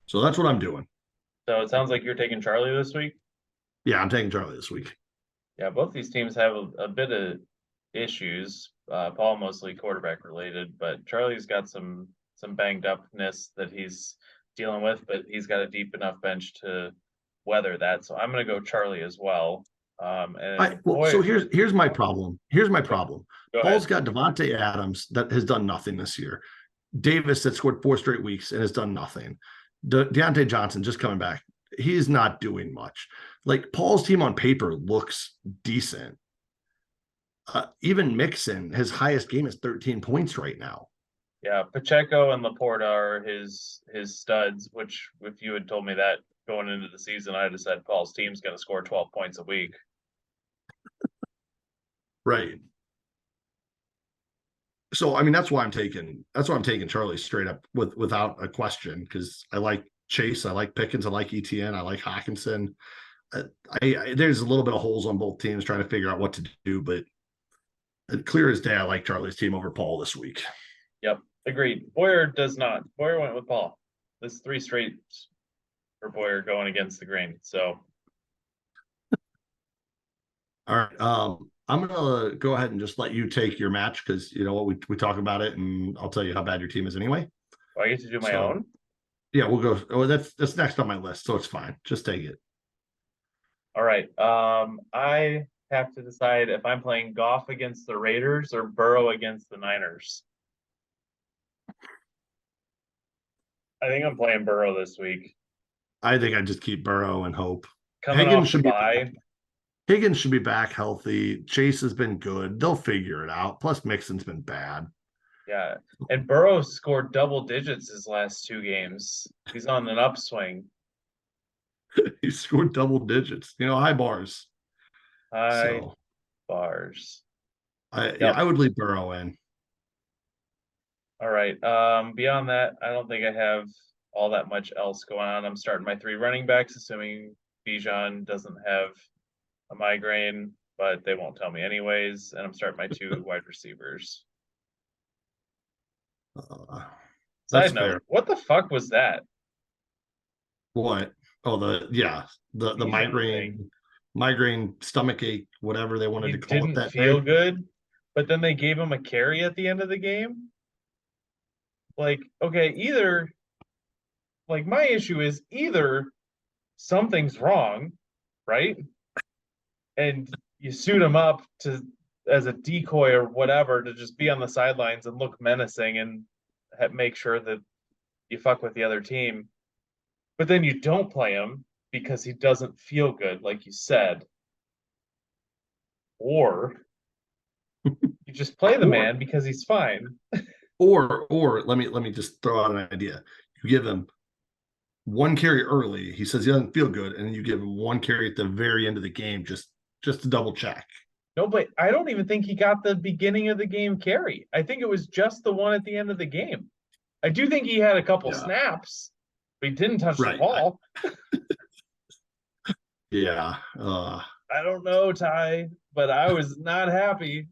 So that's what I'm doing. So it sounds like you're taking Charlie this week. Yeah, I'm taking Charlie this week. Yeah, both these teams have a bit of issues. Paul mostly quarterback related, but Charlie's got some banged upness that he's dealing with, but he's got a deep enough bench to weather that. So I'm going to go Charlie as well. So here's my problem. Paul's got Devontae Adams that has done nothing this year. Davis that scored 4 straight weeks and has done nothing. Deontay Johnson just coming back. He's not doing much. Like Paul's team on paper looks decent. Even Mixon, his highest game is 13 points right now. Yeah, Pacheco and Laporta are his studs, which if you had told me that going into the season, I'd have said Paul's team's going to score 12 points a week. Right. So I mean that's why I'm taking Charlie straight up without a question, because I like Chase, I like Pickens, I like ETN, I like Hawkinson. There's a little bit of holes on both teams trying to figure out what to do, but clear as day, I like Charlie's team over Paul this week. Yep, agreed. Boyer does not. Boyer went with Paul. This 3 straight for Boyer going against the grain. So, all right. I'm gonna go ahead and just let you take your match, because you know what, we talk about it, and I'll tell you how bad your team is anyway. I get to do my own. Yeah, we'll go. Oh, that's next on my list, so it's fine. Just take it. All right. I have to decide if I'm playing Goff against the Raiders or Burrow against the Niners. I think I'm playing Burrow this week. I think I just keep Burrow and hope. Coming Higgins off the should be bye. back. Higgins should be back healthy. Chase has been good. They'll figure it out. Plus, Mixon's been bad. Yeah. And Burrow scored double digits his last 2 games. He's on an upswing. He scored double digits. You know, high bars. High So bars. yeah, I would leave Burrow in. All right. Beyond that, I don't think I have all that much else going on. I'm starting my 3 running backs, assuming Bijan doesn't have a migraine, but they won't tell me anyways. And I'm starting my 2 wide receivers. Side note, fair. what the fuck was that? What? Oh, the migraine, stomach ache, whatever they wanted He to call it didn't that feel day. good, but then they gave him a carry at the end of the game. Like, okay, my issue is either something's wrong, right? And you suit him up as a decoy or whatever to just be on the sidelines and look menacing and make sure that you fuck with the other team. But then you don't play him because he doesn't feel good, like you said. Or you just play the man because he's fine. Or let me just throw out an idea. You give him 1 carry early. He says he doesn't feel good, and then you give him 1 carry at the very end of the game, just to double check. No, but I don't even think he got the beginning of the game carry. I think it was just the one at the end of the game. I do think he had a couple snaps, but he didn't touch the ball. Yeah. I don't know, Ty, but I was not happy.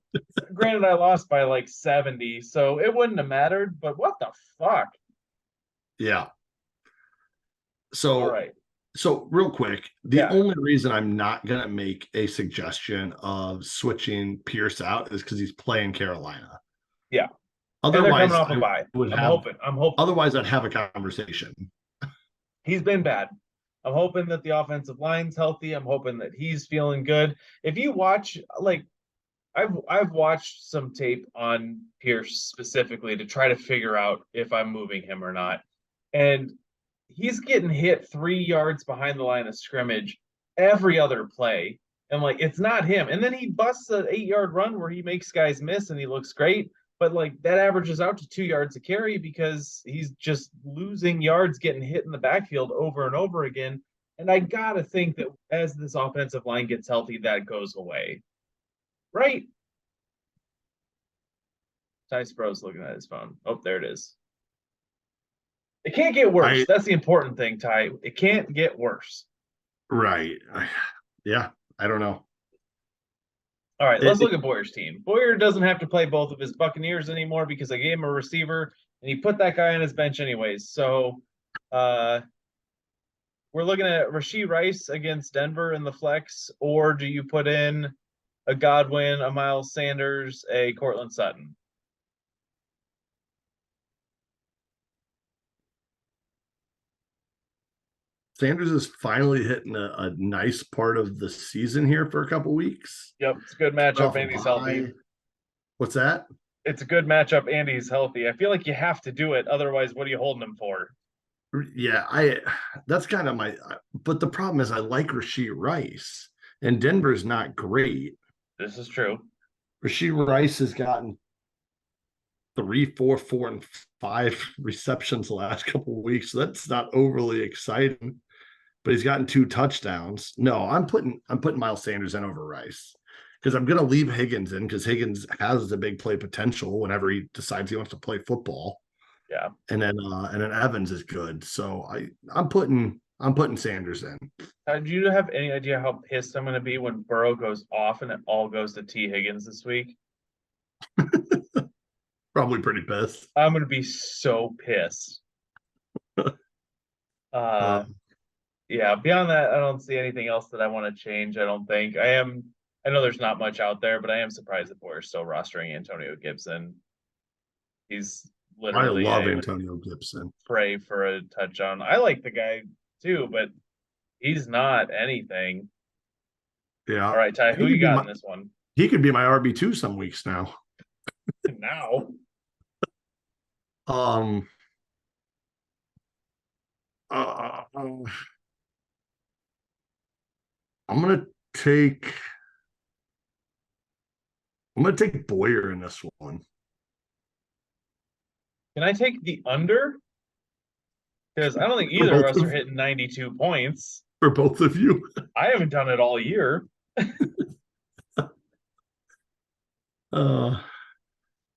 Granted, I lost by like 70, so it wouldn't have mattered, but what the fuck? Yeah. So, all right. So real quick, the only reason I'm not going to make a suggestion of switching Pierce out is because he's playing Carolina. Yeah. Otherwise, off a bye. I'm hoping. Otherwise, I'd have a conversation. He's been bad. I'm hoping that the offensive line's healthy. I'm hoping that he's feeling good. If you watch, like, I've watched some tape on Pierce specifically to try to figure out if I'm moving him or not. And he's getting hit 3 yards behind the line of scrimmage every other play. And, like, it's not him. And then he busts an 8-yard run where he makes guys miss and he looks great. But, like, that averages out to 2 yards a carry because he's just losing yards getting hit in the backfield over and over again. And I got to think that as this offensive line gets healthy, that goes away. Right? Ty Spro's looking at his phone. Oh, there it is. It can't get worse. That's the important thing, Ty. It can't get worse. Right. Yeah. I don't know. All right, let's look at Boyer's team. Boyer doesn't have to play both of his Buccaneers anymore because I gave him a receiver, and he put that guy on his bench anyways. So we're looking at Rashee Rice against Denver in the flex, or do you put in a Godwin, a Miles Sanders, a Cortland Sutton? Sanders is finally hitting a nice part of the season here for a couple weeks. Yep, it's a good matchup. Andy's healthy. What's that? It's a good matchup. Andy's healthy. I feel like you have to do it. Otherwise, what are you holding him for? Yeah, that's kind of but the problem is I like Rashee Rice, and Denver's not great. This is true. Rashee Rice has gotten 3, 4, 4, and 5 receptions the last couple of weeks. So that's not overly exciting. But he's gotten 2 touchdowns. No, I'm putting Miles Sanders in over Rice because I'm going to leave Higgins in because Higgins has the big play potential whenever he decides he wants to play football. Yeah. And then Evans is good. So I'm putting Sanders in. Do you have any idea how pissed I'm going to be when Burrow goes off and it all goes to T. Higgins this week? Probably pretty pissed. I'm going to be so pissed. Yeah, beyond that, I don't see anything else that I want to change. I don't think. I know there's not much out there, but I am surprised that we're still rostering Antonio Gibson. He's literally I love Antonio Gibson. Pray for a touchdown. I like the guy too, but he's not anything. Yeah. All right, Ty, who you got in this one? He could be my RB2 some weeks now. Now. I'm gonna take Boyer in this one. Can I take the under? Because I don't think either of us are hitting 92 points. For both of you. I haven't done it all year. I'm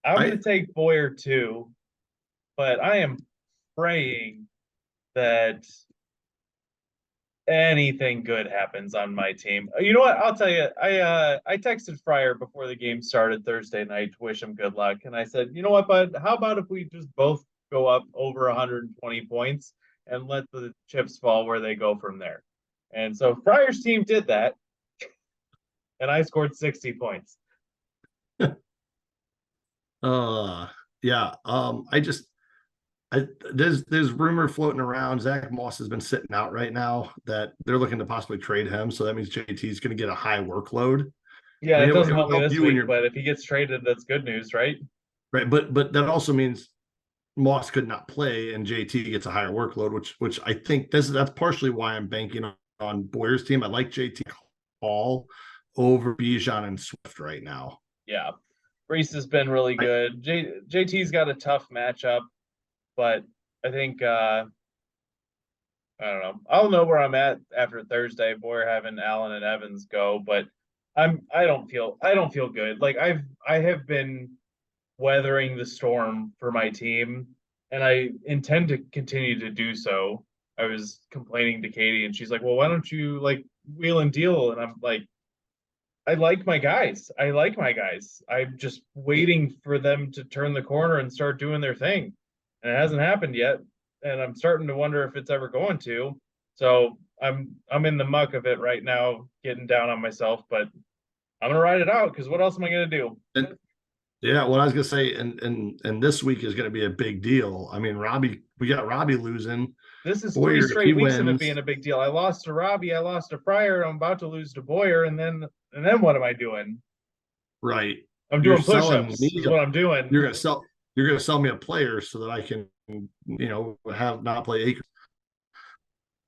going to take Boyer too, but I am praying that anything good happens on my team. You know what? I'll tell you. I texted Fryer before the game started Thursday night to wish him good luck, and I said, you know what, bud? How about if we just both go up over 120 points and let the chips fall where they go from there? And so Fryer's team did that, and I scored 60 points. Yeah. There's rumor floating around. Zach Moss has been sitting out right now that they're looking to possibly trade him. So that means JT's going to get a high workload. Yeah, it doesn't help me this week, but if he gets traded, that's good news, right? Right, but that also means Moss could not play and JT gets a higher workload, which I think that's partially why I'm banking on Boyer's team. I like JT Hall over Bijan and Swift right now. Yeah. Brees has been really good. JT's got a tough matchup, but I think I don't know. I'll know where I'm at after Thursday. Boyer having Allen and Evans go, but I don't feel good. Like I have been weathering the storm for my team, and I intend to continue to do so. I was complaining to Katie, and she's like, "Well, why don't you like wheel and deal?" And I'm like, I like my guys. I'm just waiting for them to turn the corner and start doing their thing. And it hasn't happened yet. And I'm starting to wonder if it's ever going to. So I'm in the muck of it right now, getting down on myself, but I'm gonna ride it out because what else am I gonna do? Yeah, what I was gonna say, and this week is gonna be a big deal. I mean, we got Robbie losing. This is Boyer, 3 straight weeks of it being a big deal. I lost to Robbie, I lost to Pryor, I'm about to lose to Boyer, and then what am I doing? Right. I'm doing push-ups. Is what I'm doing. You're gonna sell me a player so that I can, have not play Akers.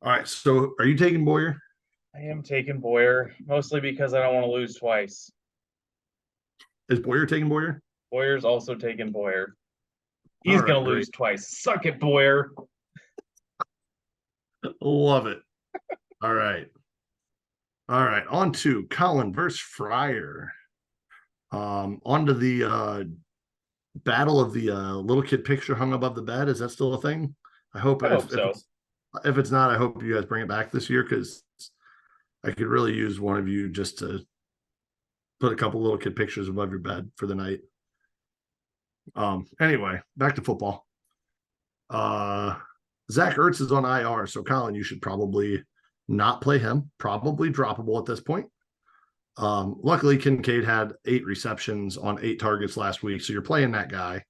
All right. So are you taking Boyer? I am taking Boyer, mostly because I don't want to lose twice. Is Boyer taking Boyer? Boyer's also taking Boyer. He's gonna lose twice. Suck it, Boyer. Love it. All right. On to Colin versus Fryer. On to the battle of the little kid picture hung above the bed. Is that still a thing? I hope so. If it's not, I hope you guys bring it back this year because I could really use one of you just to put a couple little kid pictures above your bed for the night. Anyway, back to football. Zach Ertz is on IR, so Colin, you should probably not play him. Probably droppable at this point. Luckily, Kincaid had 8 receptions on 8 targets last week, so you're playing that guy,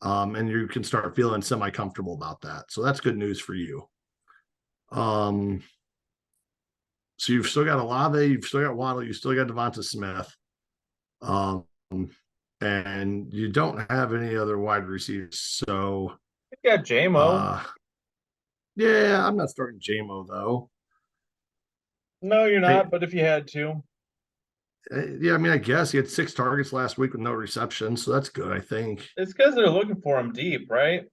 and you can start feeling semi-comfortable about that. So that's good news for you. So you've still got Olave, you've still got Waddle, you still got Devonta Smith, and you don't have any other wide receivers. So you got JMO. Yeah, I'm not starting JMO though. No, you're not. But if you had to, Yeah, I mean, I guess he had 6 targets last week with no reception, so that's good, I think. It's because they're looking for him deep, right?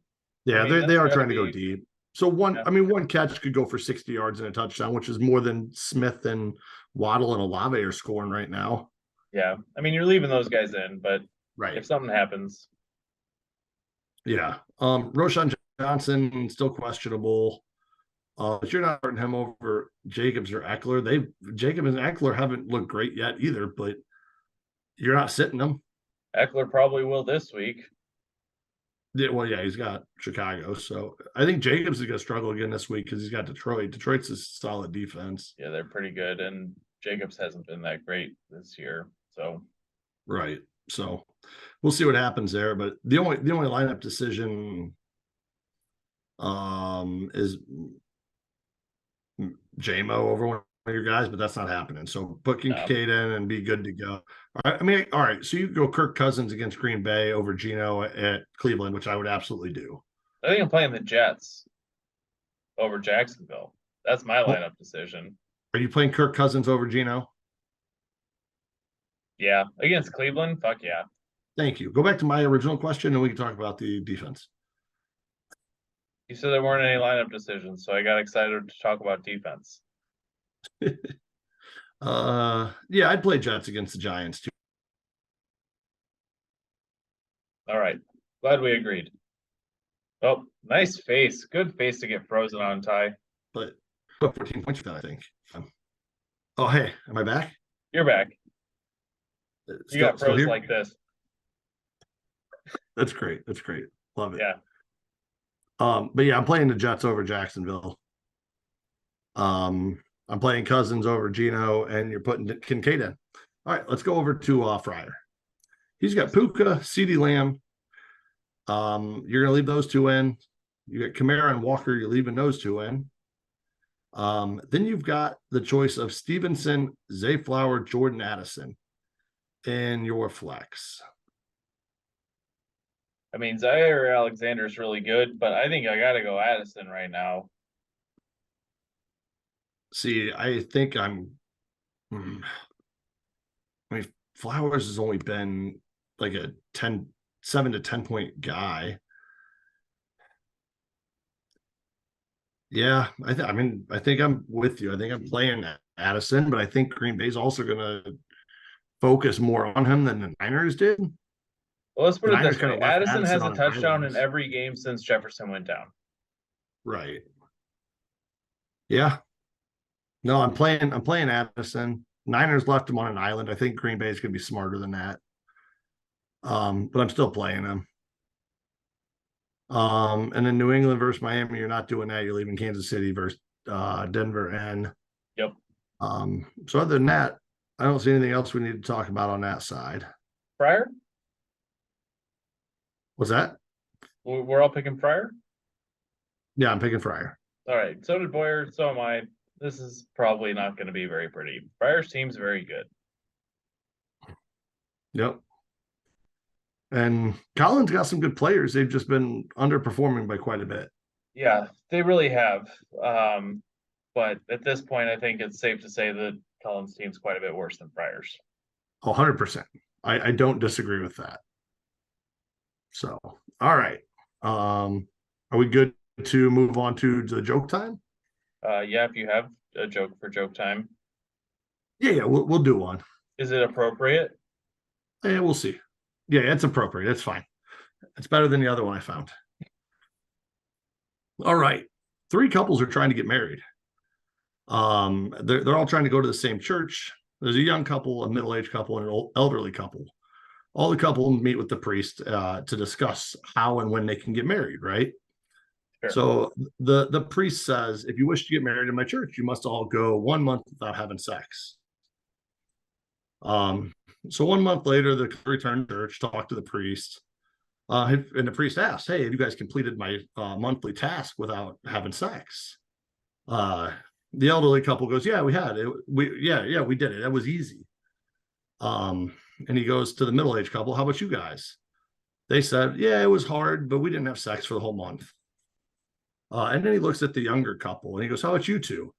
Yeah, I mean, they that's are gotta trying to go be- deep. So Yeah. one catch could go for 60 yards and a touchdown, which is more than Smith and Waddle and Olave are scoring right now. Yeah. I mean, you're leaving those guys in, but Right. if something happens, Yeah. Roshan Johnson still questionable. But you're not starting him over Jacobs or Eckler. Jacobs and Eckler haven't looked great yet either, but you're not sitting them. Eckler probably will this week. Yeah, well, yeah, he's got Chicago, so I think Jacobs is going to struggle again this week because he's got Detroit. Detroit's a solid defense. Yeah, they're pretty good, and Jacobs hasn't been that great this year. So Right. So we'll see what happens there. But the only lineup decision is JMO over one of your guys, but that's not happening. So put Kincaid in and be good to go. All right. I mean, all right. So you go Kirk Cousins against Green Bay over Geno at Cleveland, which I would absolutely do. I think I'm playing the Jets over Jacksonville. That's my lineup decision. Are you playing Kirk Cousins over Geno? Yeah, against Cleveland, fuck yeah. Thank you. Go back to my original question and we can talk about the defense. You said there weren't any lineup decisions, so I got excited to talk about defense. Yeah, I'd play Jets against the Giants too. All right. Glad we agreed. Oh, nice face. Good face to get frozen on, Ty. But 14 points for that, I think. Oh, hey, am I back? You're back. You got froze here? like this. That's great. That's great. Love it. Yeah. But yeah, I'm playing the Jets over Jacksonville. I'm playing Cousins over Geno, and you're putting Kincaid in. All right, let's go over to Fryer. He's got Puka, CeeDee Lamb. You're gonna leave those 2 in. You got Kamara and Walker, you're leaving those 2 in. Then you've got the choice of Stevenson, Zay Flower, Jordan Addison in your flex. I mean, Zaire Alexander is really good, but I think I got to go Addison right now. See, I think I mean, Flowers has only been like a 7 to 10 point guy. Yeah, I think I'm with you. I think I'm playing Addison, but I think Green Bay's also going to focus more on him than the Niners did. Well, let's put The it Niners this way. kinda left Addison has a on an touchdown island. in every game since Jefferson went down. Right. Yeah. No, I'm playing Addison. Niners left him on an island. I think Green Bay is going to be smarter than that. But I'm still playing him. And then New England versus Miami, you're not doing that. You're leaving Kansas City versus Denver and Yep. So other than that, I don't see anything else we need to talk about on that side. Fryer? What's that? We're all picking Fryer? Yeah, I'm picking Fryer. All right. So did Boyer. So am I. This is probably not going to be very pretty. Fryer's team's very good. Yep. And Collins got some good players. They've just been underperforming by quite a bit. Yeah, they really have. But at this point, I think it's safe to say that Collins' team's quite a bit worse than Fryer's. 100%. I don't disagree with that. So, all right. Are we good to move on to the joke time? Yeah, if you have a joke for joke time. Yeah, we'll do one. Is it appropriate? Yeah, we'll see. Yeah, it's appropriate. It's fine. It's better than the other one I found. All right. 3 couples are trying to get married. They're all trying to go to the same church. There's a young couple, a middle-aged couple, and an elderly couple. All the couple meet with the priest to discuss how and when they can get married, right? Sure. So the priest says, if you wish to get married in my church, you must all go 1 month without having sex. So 1 month later, the return to church, talk to the priest. And the priest asked, hey, have you guys completed my monthly task without having sex? The elderly couple goes, yeah, we had it. We did it. That was easy. And he goes to the middle-aged couple, how about you guys? They said, yeah, it was hard, but we didn't have sex for the whole month. And then he looks at the younger couple and he goes, how about you two?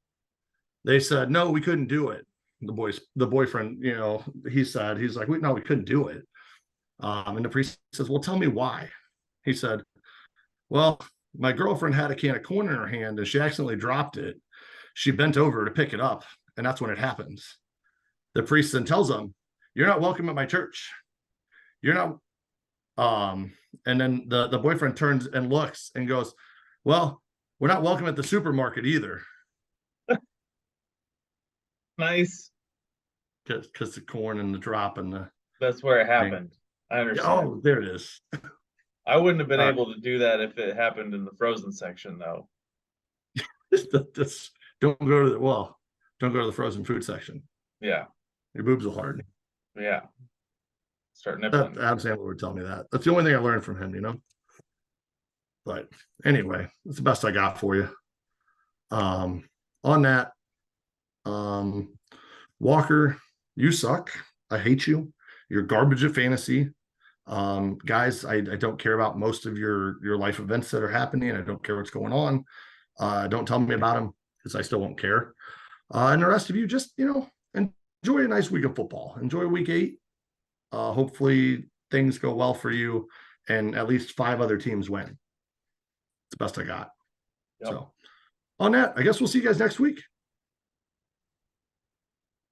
They said, no, we couldn't do it. the boyfriend, he said, he's like, no, we couldn't do it. And the priest says, well, tell me why. He said, well, my girlfriend had a can of corn in her hand and she accidentally dropped it. She bent over to pick it up, and that's when it happens. The priest then tells him, you're not welcome at my church. You're not. And then the boyfriend turns and looks and goes, well, we're not welcome at the supermarket either. Nice. Because the corn and the drop and the. That's where it happened. I understand. Oh, there it is. I wouldn't have been able to do that if it happened in the frozen section, though. Don't go to the frozen food section. Yeah. Your boobs will harden. Yeah. Start nippling. Adam Sandler would tell me that. That's the only thing I learned from him, But anyway, that's the best I got for you. On that, Walker, you suck. I hate you. You're garbage at fantasy. Guys, I don't care about most of your life events that are happening. I don't care what's going on. Don't tell me about them because I still won't care. And the rest of you just, enjoy a nice week of football. Enjoy week 8. Hopefully things go well for you and at least 5 other teams win. It's the best I got. Yep. So on that, I guess we'll see you guys next week.